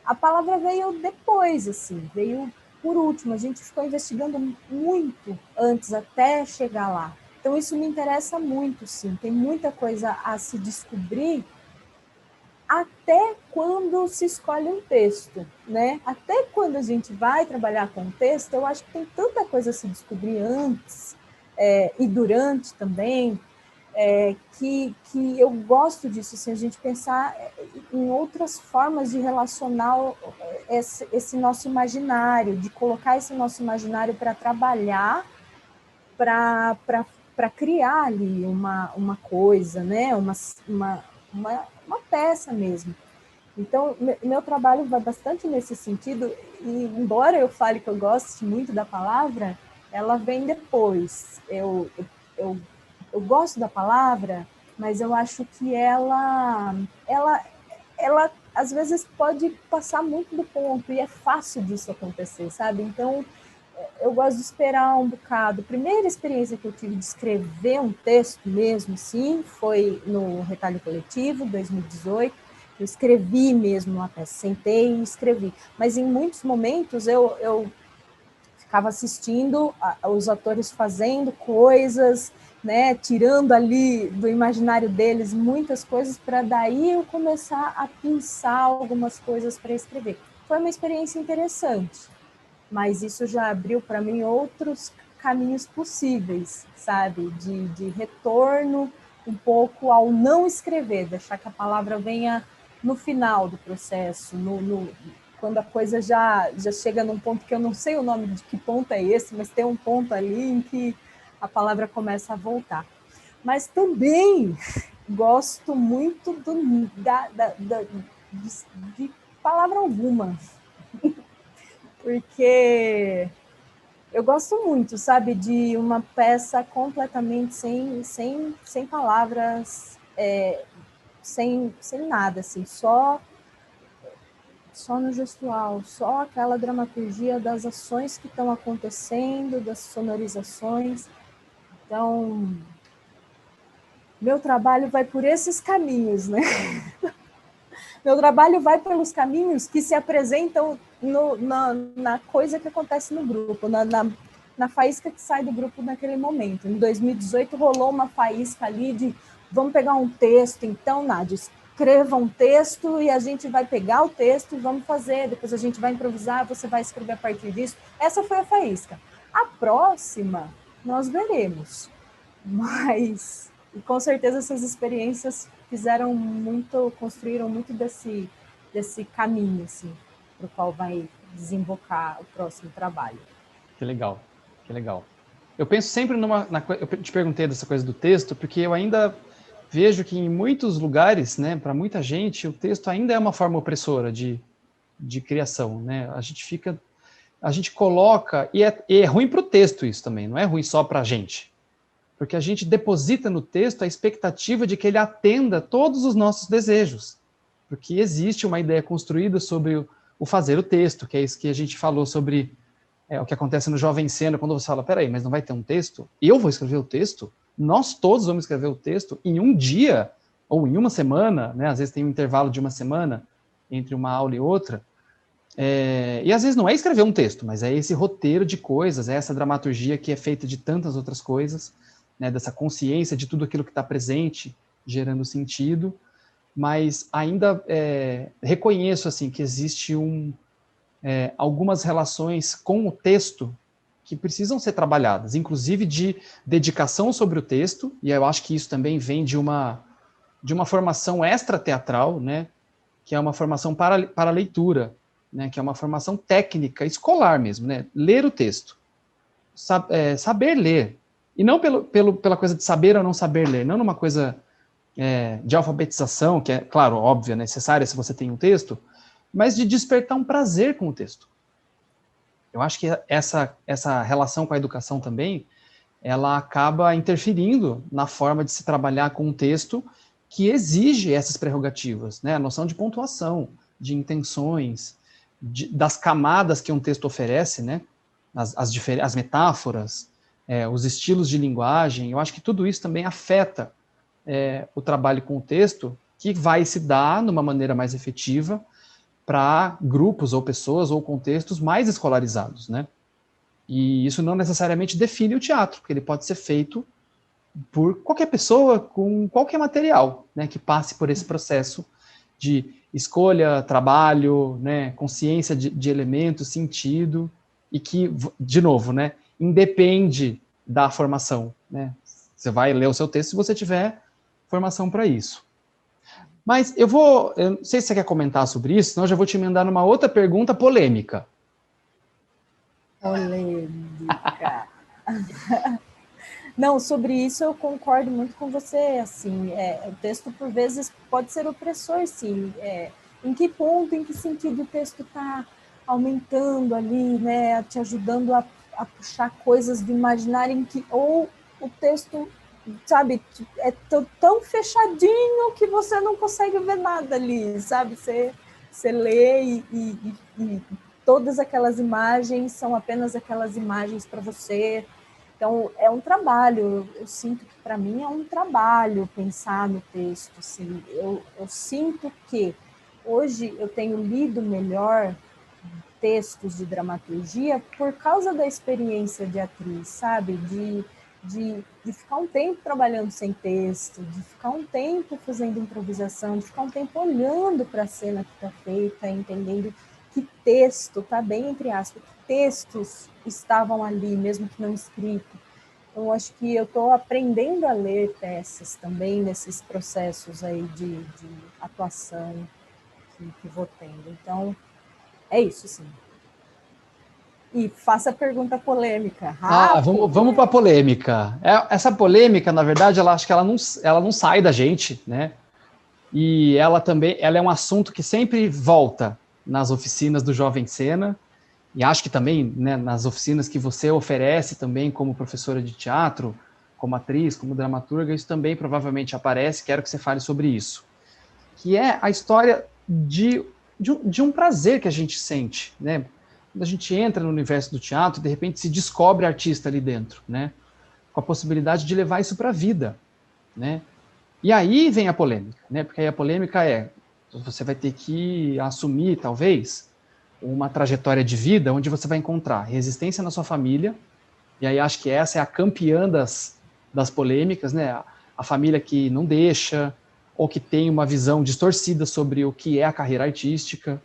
A palavra veio depois, assim, veio por último, a gente ficou investigando muito antes até chegar lá. Então isso me interessa muito, sim, tem muita coisa a se descobrir até quando se escolhe um texto, né? Até quando a gente vai trabalhar com o texto, eu acho que tem tanta coisa a se descobrir antes e durante também, que eu gosto disso, assim, a gente pensar em outras formas de relacionar esse nosso imaginário, de colocar esse nosso imaginário para trabalhar, para criar ali uma coisa, né? Uma peça mesmo. Então, meu trabalho vai bastante nesse sentido, e embora eu fale que eu goste muito da palavra, ela vem depois. Eu gosto da palavra, mas eu acho que ela às vezes pode passar muito do ponto, e é fácil disso acontecer, sabe? Então, eu gosto de esperar um bocado. A primeira experiência que eu tive de escrever um texto mesmo, sim, foi no Retalho Coletivo, 2018. Eu escrevi mesmo uma peça, sentei e escrevi. Mas em muitos momentos eu ficava assistindo os atores fazendo coisas, né, tirando ali do imaginário deles muitas coisas, para daí eu começar a pensar algumas coisas para escrever. Foi uma experiência interessante, mas isso já abriu para mim outros caminhos possíveis, sabe? De retorno um pouco ao não escrever, deixar que a palavra venha no final do processo, quando a coisa já chega num ponto que eu não sei o nome de que ponto é esse, mas tem um ponto ali em que a palavra começa a voltar. Mas também gosto muito de palavra alguma, porque eu gosto muito, sabe, de uma peça completamente sem palavras, sem nada, assim, só no gestual, só aquela dramaturgia das ações que estão acontecendo, das sonorizações. Então, meu trabalho vai por esses caminhos, né? Meu trabalho vai pelos caminhos que se apresentam na coisa que acontece no grupo, na faísca que sai do grupo naquele momento. Em 2018 rolou uma faísca ali de vamos pegar um texto, então, Nádia, escreva um texto e a gente vai pegar o texto e vamos fazer, depois a gente vai improvisar, você vai escrever a partir disso. Essa foi a faísca. A próxima, nós veremos. Mas, com certeza, essas experiências construíram muito desse caminho, assim, para o qual vai desembocar o próximo trabalho. Que legal, que legal. Eu penso sempre eu te perguntei dessa coisa do texto, porque eu ainda vejo que em muitos lugares, né, para muita gente, o texto ainda é uma forma opressora de criação, né? A gente coloca, e é ruim para o texto isso também, não é ruim só para a gente, porque a gente deposita no texto a expectativa de que ele atenda todos os nossos desejos, porque existe uma ideia construída sobre o fazer o texto, que é isso que a gente falou sobre o que acontece no Jovem Cena, quando você fala, peraí, mas não vai ter um texto? Eu vou escrever o texto? Nós todos vamos escrever o texto em um dia, ou em uma semana, né? Às vezes tem um intervalo de uma semana entre uma aula e outra, e às vezes não é escrever um texto, mas é esse roteiro de coisas, é essa dramaturgia que é feita de tantas outras coisas, né, dessa consciência de tudo aquilo que está presente, gerando sentido, mas ainda reconheço assim, que existe algumas relações com o texto que precisam ser trabalhadas, inclusive de dedicação sobre o texto, e eu acho que isso também vem de uma formação extra-teatral, né, que é uma formação para leitura, né, que é uma formação técnica, escolar mesmo, né, ler o texto, saber ler, e não pela coisa de saber ou não saber ler, não numa coisa de alfabetização, que é, claro, óbvia, necessária se você tem um texto, mas de despertar um prazer com o texto. Eu acho que essa relação com a educação também, ela acaba interferindo na forma de se trabalhar com um texto que exige essas prerrogativas, né? A noção de pontuação, de intenções, das camadas que um texto oferece, né? As metáforas, os estilos de linguagem, eu acho que tudo isso também afeta o trabalho com o texto, que vai se dar de uma maneira mais efetiva para grupos ou pessoas ou contextos mais escolarizados, né? E isso não necessariamente define o teatro, porque ele pode ser feito por qualquer pessoa com qualquer material, né, que passe por esse processo de escolha, trabalho, né, consciência de elementos, sentido, e que, de novo, né, independe da formação, né? Você vai ler o seu texto se você tiver formação para isso. Mas eu não sei se você quer comentar sobre isso, senão eu já vou te emendar numa outra pergunta polêmica. Polêmica. Não, sobre isso eu concordo muito com você, assim, o texto por vezes pode ser opressor, sim, em que ponto, em que sentido o texto está aumentando ali, né, te ajudando a puxar coisas do imaginário, ou o texto, sabe, é tão fechadinho que você não consegue ver nada ali, sabe, você lê e todas aquelas imagens são apenas aquelas imagens para você. Então, é um trabalho, eu sinto que para mim é um trabalho pensar no texto. Assim, eu sinto que hoje eu tenho lido melhor textos de dramaturgia por causa da experiência de atriz, sabe? De ficar um tempo trabalhando sem texto, de ficar um tempo fazendo improvisação, de ficar um tempo olhando para a cena que está feita, entendendo que texto, tá bem entre aspas, que textos estavam ali, mesmo que não escrito. Então, acho que eu estou aprendendo a ler peças também nesses processos aí de atuação que vou tendo. Então, é isso, sim. E faça a pergunta polêmica. Vamos para a polêmica. Essa polêmica, na verdade, acho que ela não sai da gente, né? E ela é um assunto que sempre volta nas oficinas do Jovem Cena, e acho que também, né, nas oficinas que você oferece também como professora de teatro, como atriz, como dramaturga, isso também provavelmente aparece, quero que você fale sobre isso. Que é a história de um prazer que a gente sente, né? Quando a gente entra no universo do teatro, de repente se descobre artista ali dentro, né? Com a possibilidade de levar isso para a vida, né? E aí vem a polêmica, né? Porque aí a polêmica você vai ter que assumir, talvez, uma trajetória de vida onde você vai encontrar resistência na sua família, e aí acho que essa é a campeã das polêmicas, né? A família que não deixa, ou que tem uma visão distorcida sobre o que é a carreira artística,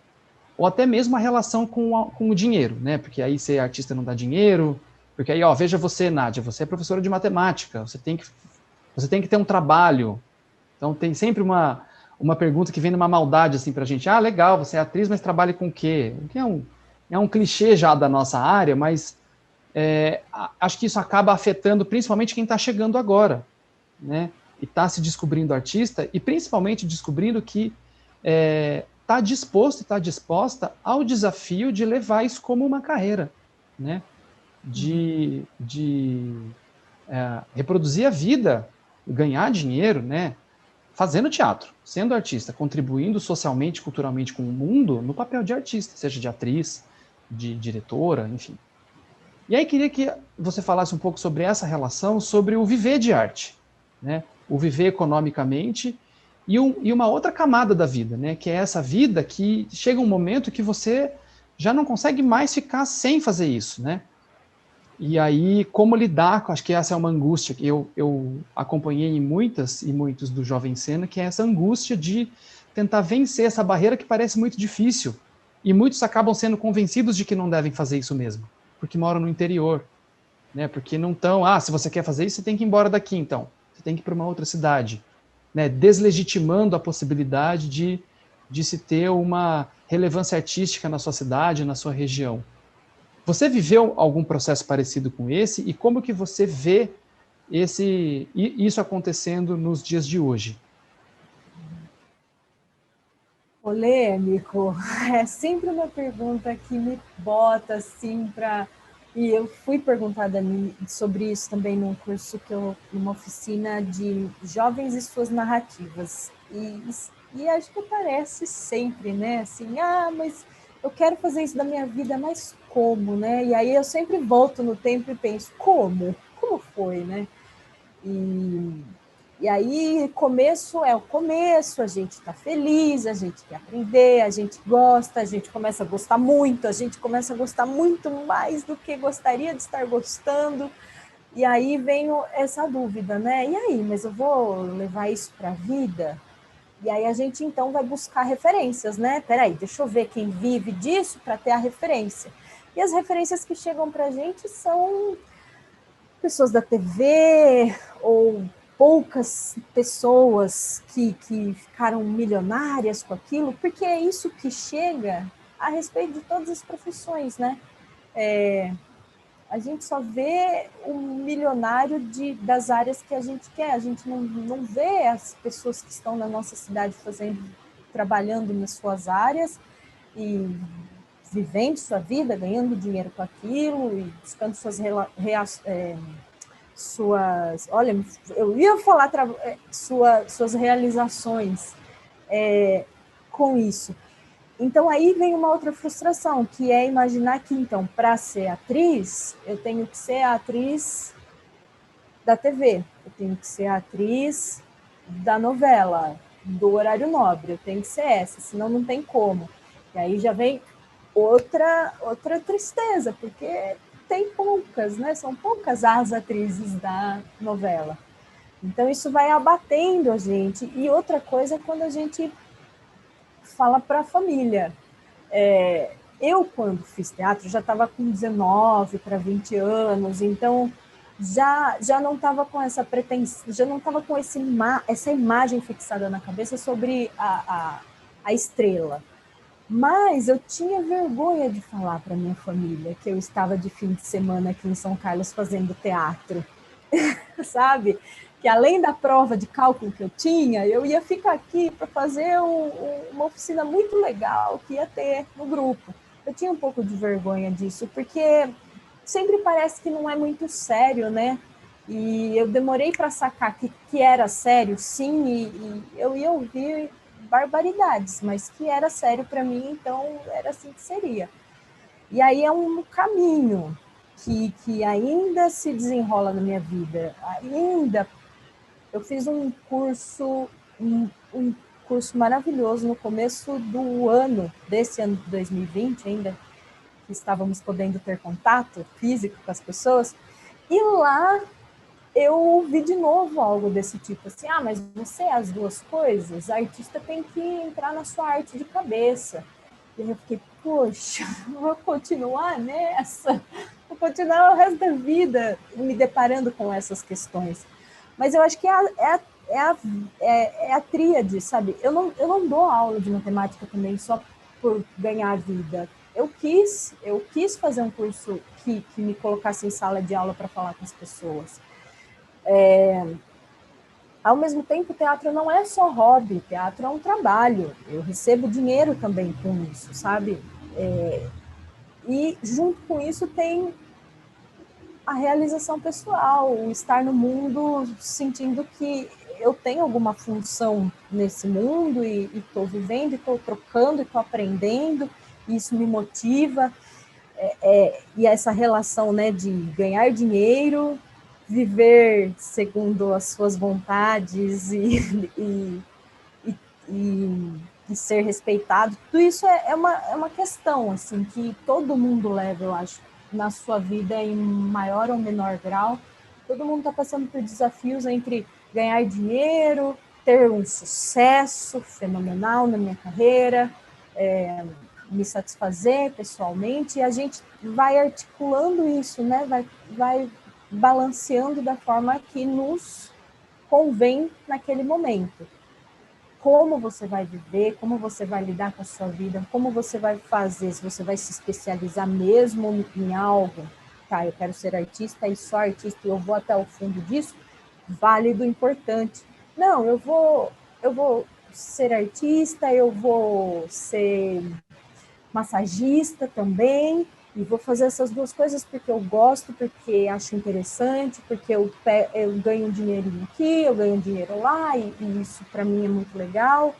ou até mesmo a relação com o dinheiro, né? Porque aí ser artista não dá dinheiro, Porque aí, ó, veja você, Nádia, você é professora de matemática, você tem que ter um trabalho. Então, tem sempre uma pergunta que vem numa maldade, assim, pra gente. Ah, legal, você é atriz, mas trabalha com o quê? O que é um clichê já da nossa área, mas acho que isso acaba afetando principalmente quem está chegando agora, né? E está se descobrindo artista, e principalmente descobrindo que está disposto e está disposta ao desafio de levar isso como uma carreira, né? De reproduzir a vida, ganhar dinheiro, né? Fazendo teatro, sendo artista, contribuindo socialmente, culturalmente com o mundo no papel de artista, seja de atriz, de diretora, enfim. E aí queria que você falasse um pouco sobre essa relação, sobre o viver de arte, né? O viver economicamente e uma outra camada da vida, né? Que é essa vida que chega um momento que você já não consegue mais ficar sem fazer isso, né? E aí, como lidar com, acho que essa é uma angústia que eu acompanhei em muitas e muitos do Jovem Cena, que é essa angústia de tentar vencer essa barreira que parece muito difícil. E muitos acabam sendo convencidos de que não devem fazer isso mesmo, porque moram no interior, né? Porque não estão, se você quer fazer isso, você tem que ir embora daqui, então. Você tem que ir para uma outra cidade, né? Deslegitimando a possibilidade de se ter uma relevância artística na sua cidade, na sua região. Você viveu algum processo parecido com esse e como que você vê isso acontecendo nos dias de hoje? Polêmico, é sempre uma pergunta que me bota assim para. E eu fui perguntada sobre isso também num curso numa oficina de jovens e suas narrativas. E acho que aparece sempre, né? Assim, mas eu quero fazer isso da minha vida, mas como, né? E aí eu sempre volto no tempo e penso, como? Como foi, né? E aí, começo é o começo, a gente está feliz, a gente quer aprender, a gente gosta, a gente começa a gostar muito, a gente começa a gostar muito mais do que gostaria de estar gostando. E aí vem essa dúvida, né? E aí, mas eu vou levar isso para a vida? E aí a gente, então, vai buscar referências, né? Peraí, deixa eu ver quem vive disso para ter a referência. E as referências que chegam para a gente são pessoas da TV ou poucas pessoas que ficaram milionárias com aquilo, porque é isso que chega a respeito de todas as profissões, né? A gente só vê o milionário das áreas que a gente quer, a gente não vê as pessoas que estão na nossa cidade trabalhando nas suas áreas e vivendo sua vida, ganhando dinheiro com aquilo e buscando olha, eu ia falar suas realizações com isso. Então aí vem uma outra frustração, que é imaginar que então para ser atriz eu tenho que ser a atriz da TV, eu tenho que ser a atriz da novela, do horário nobre, eu tenho que ser essa, senão não tem como. E aí já vem outra tristeza, porque tem poucas, né? São poucas as atrizes da novela. Então isso vai abatendo a gente. E outra coisa é quando a gente fala para a família. Eu, quando fiz teatro, já estava com 19 para 20 anos, então já não estava com essa pretensão, já não estava com essa imagem fixada na cabeça sobre a estrela. Mas eu tinha vergonha de falar para minha família que eu estava de fim de semana aqui em São Carlos fazendo teatro, sabe? Que além da prova de cálculo que eu tinha, eu ia ficar aqui para fazer uma oficina muito legal que ia ter no grupo. Eu tinha um pouco de vergonha disso, porque sempre parece que não é muito sério, né? E eu demorei para sacar que era sério, sim, e eu ia ouvir barbaridades, mas que era sério para mim, então era assim que seria. E aí é um caminho que ainda se desenrola na minha vida. Ainda eu fiz um curso maravilhoso no começo do ano, desse ano de 2020 ainda, que estávamos podendo ter contato físico com as pessoas, e lá eu ouvi de novo algo desse tipo, assim, mas você é as duas coisas, a artista tem que entrar na sua arte de cabeça. E eu fiquei, poxa, vou continuar nessa, vou continuar o resto da vida me deparando com essas questões. Mas eu acho que é a tríade, sabe? Eu não dou aula de matemática também só por ganhar vida. Eu quis fazer um curso que me colocasse em sala de aula para falar com as pessoas. Ao mesmo tempo, teatro não é só hobby, teatro é um trabalho. Eu recebo dinheiro também com isso, sabe? E junto com isso tem a realização pessoal, o estar no mundo sentindo que eu tenho alguma função nesse mundo e estou vivendo, estou trocando, estou aprendendo, e isso me motiva. E essa relação, né, de ganhar dinheiro, viver segundo as suas vontades e ser respeitado, tudo isso é uma questão assim, que todo mundo leva, eu acho, na sua vida em maior ou menor grau. Todo mundo está passando por desafios entre ganhar dinheiro, ter um sucesso fenomenal na minha carreira, me satisfazer pessoalmente, e a gente vai articulando isso, né? vai balanceando da forma que nos convém naquele momento. Como você vai viver, como você vai lidar com a sua vida, como você vai fazer, se você vai se especializar mesmo em algo, tá, eu quero ser artista e só artista e eu vou até o fundo disso, válido, importante. Não, eu vou ser artista, eu vou ser massagista também, e vou fazer essas duas coisas porque eu gosto, porque acho interessante, porque eu ganho um dinheirinho aqui, eu ganho um dinheiro lá, e isso para mim é muito legal.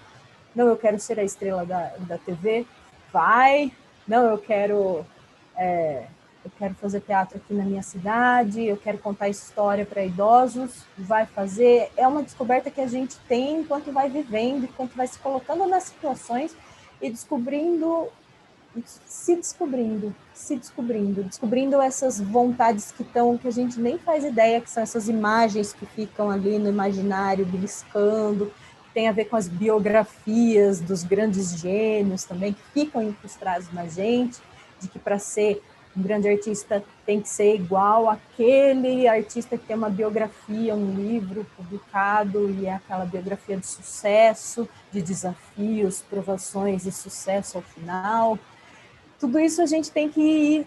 Não, eu quero ser a estrela da TV, vai. Não, eu quero fazer teatro aqui na minha cidade, eu quero contar história para idosos, vai fazer. É uma descoberta que a gente tem enquanto vai vivendo, enquanto vai se colocando nas situações e descobrindo essas vontades que a gente nem faz ideia, que são essas imagens que ficam ali no imaginário, beliscando, que tem a ver com as biografias dos grandes gênios também, que ficam incrustados na gente, de que para ser um grande artista tem que ser igual àquele artista que tem uma biografia, um livro publicado, e é aquela biografia de sucesso, de desafios, provações e sucesso ao final. Tudo isso a gente tem que ir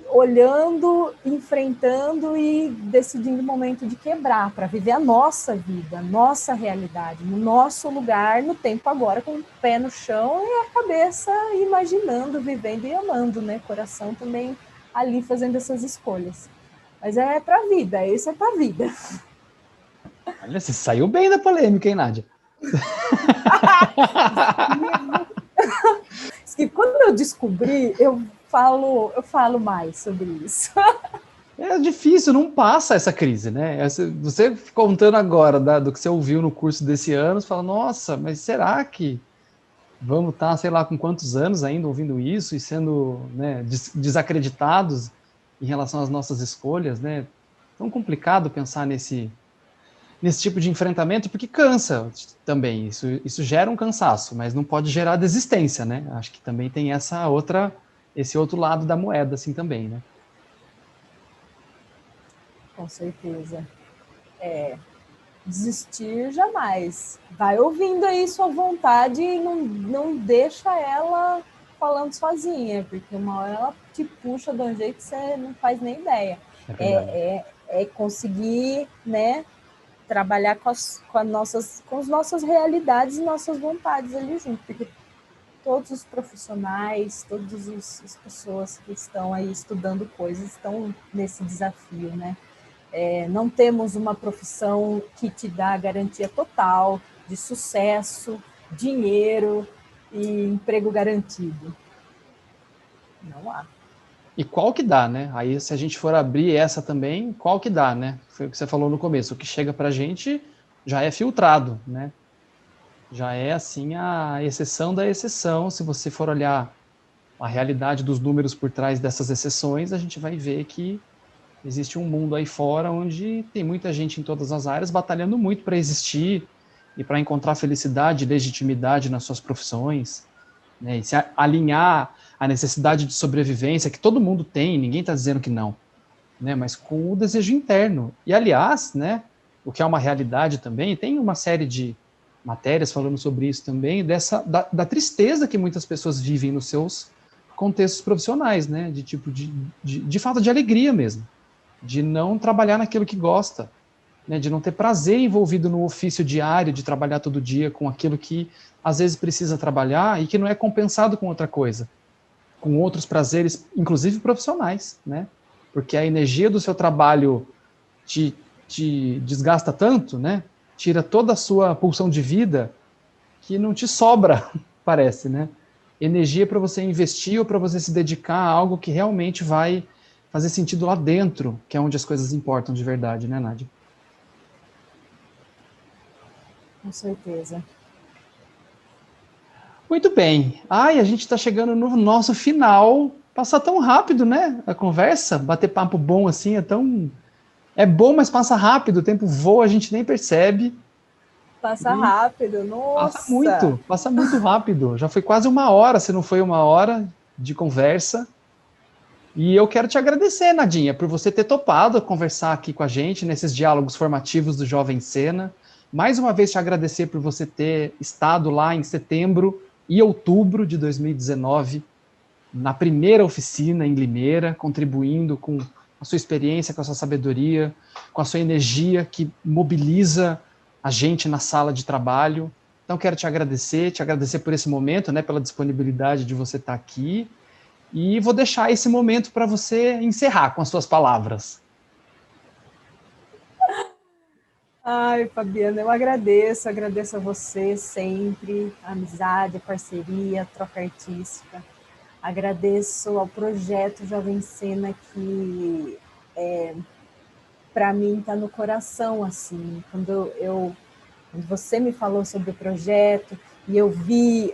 olhando, enfrentando e decidindo o momento de quebrar, para viver a nossa vida, a nossa realidade, no nosso lugar, no tempo agora, com o pé no chão e a cabeça imaginando, vivendo e amando, né? Coração também ali fazendo essas escolhas. Mas é para a vida, isso é para a vida. Olha, você saiu bem da polêmica, hein, Nádia? Que quando eu descobri, eu falo mais sobre isso. É difícil, não passa essa crise, né? Você contando agora do que você ouviu no curso desse ano, você fala, nossa, mas será que vamos estar, sei lá, com quantos anos ainda ouvindo isso e sendo, né, desacreditados em relação às nossas escolhas, né? Tão complicado pensar nesse tipo de enfrentamento, porque cansa também, isso gera um cansaço, mas não pode gerar desistência, né? Acho que também tem esse outro lado da moeda, assim, também, né? Com certeza. Desistir jamais. Vai ouvindo aí sua vontade e não deixa ela falando sozinha, porque uma hora ela te puxa de um jeito que você não faz nem ideia. É conseguir, né, trabalhar com as nossas realidades e nossas vontades ali junto, porque todos os profissionais, todas as pessoas que estão aí estudando coisas estão nesse desafio, né? Não temos uma profissão que te dá garantia total de sucesso, dinheiro e emprego garantido. Não há. E qual que dá, né? Aí, se a gente for abrir essa também, qual que dá, né? Foi o que você falou no começo. O que chega pra gente já é filtrado, né? Já é, assim, a exceção da exceção. Se você for olhar a realidade dos números por trás dessas exceções, a gente vai ver que existe um mundo aí fora onde tem muita gente em todas as áreas batalhando muito para existir e para encontrar felicidade e legitimidade nas suas profissões, né? E se alinhar a necessidade de sobrevivência que todo mundo tem, ninguém está dizendo que não, né? Mas com o desejo interno. E, aliás, né, o que é uma realidade também, tem uma série de matérias falando sobre isso também, da tristeza que muitas pessoas vivem nos seus contextos profissionais, né? De tipo de falta de alegria mesmo, de não trabalhar naquilo que gosta, né? De não ter prazer envolvido no ofício diário, de trabalhar todo dia com aquilo que às vezes precisa trabalhar e que não é compensado com outra coisa, com outros prazeres, inclusive profissionais, né? Porque a energia do seu trabalho te desgasta tanto, né? Tira toda a sua pulsão de vida que não te sobra, parece, né? Energia para você investir ou para você se dedicar a algo que realmente vai fazer sentido lá dentro, que é onde as coisas importam de verdade, né, Nádia? Com certeza. Muito bem. Ai, a gente está chegando no nosso final. Passa tão rápido, né? A conversa, bater papo bom assim é tão. É bom, mas passa rápido, o tempo voa, a gente nem percebe. Passa E rápido, nossa! passa muito rápido. Já foi quase uma hora, se não foi uma hora de conversa. E eu quero te agradecer, Nadinha, por você ter topado conversar aqui com a gente nesses diálogos formativos do Jovem Sena. Mais uma vez te agradecer por você ter estado lá em setembro e outubro de 2019, na primeira oficina em Limeira, contribuindo com a sua experiência, com a sua sabedoria, com a sua energia que mobiliza a gente na sala de trabalho. Então, quero te agradecer por esse momento, né, pela disponibilidade de você estar aqui. E vou deixar esse momento para você encerrar com as suas palavras. Ai, Fabiana, eu agradeço a você sempre, a amizade, a parceria, a troca artística. Agradeço ao projeto Jovem Sena que, para mim, está no coração, assim. Quando você me falou sobre o projeto e eu vi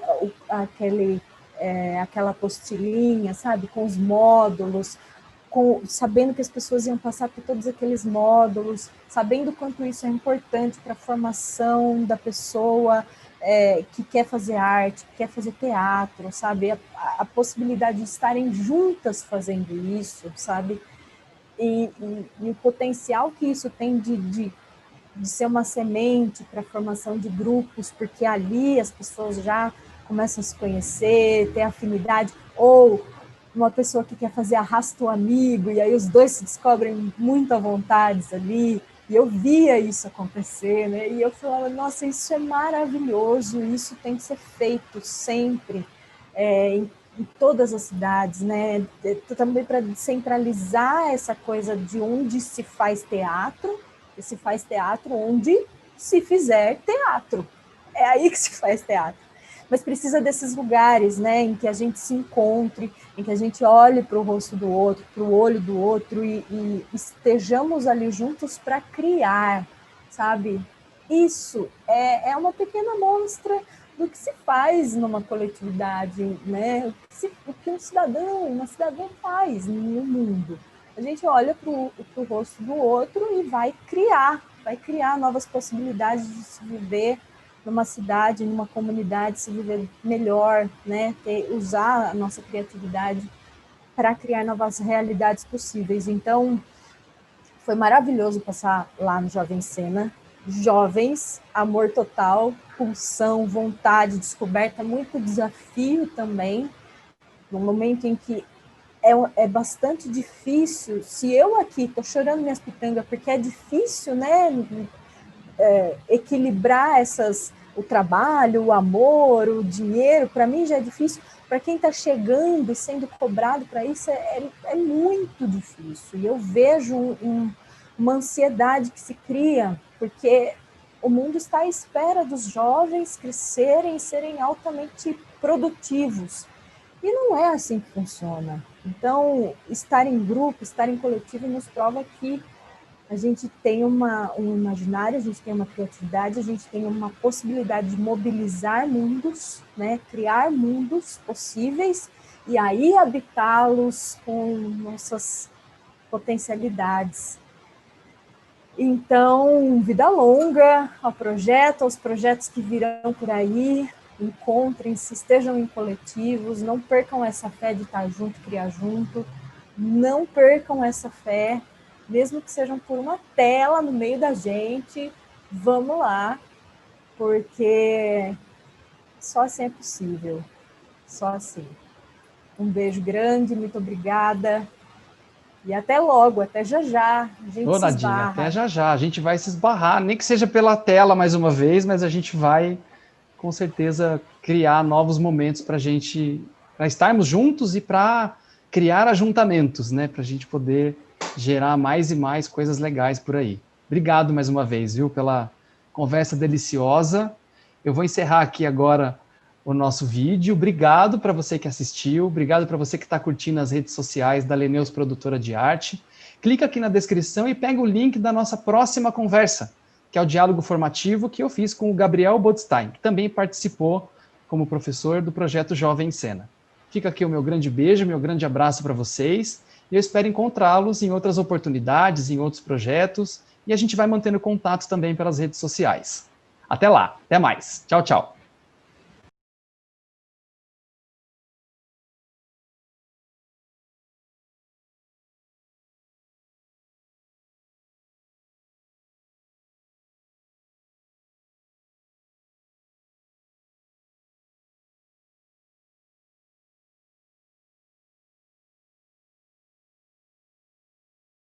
aquela apostilinha, sabe, com os módulos, sabendo que as pessoas iam passar por todos aqueles módulos, sabendo quanto isso é importante para a formação da pessoa que quer fazer arte, que quer fazer teatro, sabe, a possibilidade de estarem juntas fazendo isso, sabe, e o potencial que isso tem de ser uma semente para a formação de grupos, porque ali as pessoas já começam a se conhecer, ter afinidade, ou uma pessoa que quer fazer arrasta o amigo, e aí os dois se descobrem muito à vontade ali, e eu via isso acontecer, né? E eu falava, nossa, isso é maravilhoso, isso tem que ser feito sempre, em todas as cidades, né? Também para centralizar essa coisa de onde se faz teatro, e se faz teatro onde se fizer teatro. É aí que se faz teatro. Mas precisa desses lugares, né, em que a gente se encontre, em que a gente olhe para o rosto do outro, para o olho do outro e estejamos ali juntos para criar, sabe? Isso é uma pequena amostra do que se faz numa coletividade, né? O que um cidadão, uma cidadã faz no mundo. A gente olha para o rosto do outro e vai criar novas possibilidades de se viver numa cidade, numa comunidade, se viver melhor, né? Usar a nossa criatividade para criar novas realidades possíveis. Então, foi maravilhoso passar lá no Jovem Sena. Jovens, amor total, pulsão, vontade, descoberta, muito desafio também. No momento em que é bastante difícil, se eu aqui estou chorando minhas pitangas, porque é difícil, né, equilibrar o trabalho, o amor, o dinheiro, para mim já é difícil, para quem está chegando e sendo cobrado para isso é muito difícil, e eu vejo uma ansiedade que se cria, porque o mundo está à espera dos jovens crescerem e serem altamente produtivos, e não é assim que funciona. Então, estar em grupo, estar em coletivo nos prova que a gente tem um imaginário, a gente tem uma criatividade, a gente tem uma possibilidade de mobilizar mundos, né? Criar mundos possíveis e aí habitá-los com nossas potencialidades. Então, vida longa ao projeto, aos projetos que virão por aí, encontrem-se, estejam em coletivos, não percam essa fé de estar junto, criar junto, não percam essa fé, mesmo que sejam por uma tela no meio da gente, vamos lá, porque só assim é possível, só assim. Um beijo grande, muito obrigada. E até logo, até já já. A gente se Nadinha, esbarra. até já já. A gente vai se esbarrar, nem que seja pela tela mais uma vez, mas a gente vai, com certeza, criar novos momentos para estarmos juntos e para criar ajuntamentos, né? Para a gente poder gerar mais e mais coisas legais por aí. Obrigado mais uma vez, viu, pela conversa deliciosa. Eu vou encerrar aqui agora o nosso vídeo. Obrigado para você que assistiu, obrigado para você que está curtindo as redes sociais da Leneus Produtora de Arte. Clica aqui na descrição e pega o link da nossa próxima conversa, que é o diálogo formativo que eu fiz com o Gabriel Bodstein, que também participou como professor do projeto Jovem em Cena. Fica aqui o meu grande beijo, meu grande abraço para vocês, e eu espero encontrá-los em outras oportunidades, em outros projetos, e a gente vai mantendo contato também pelas redes sociais. Até lá, até mais. Tchau, tchau.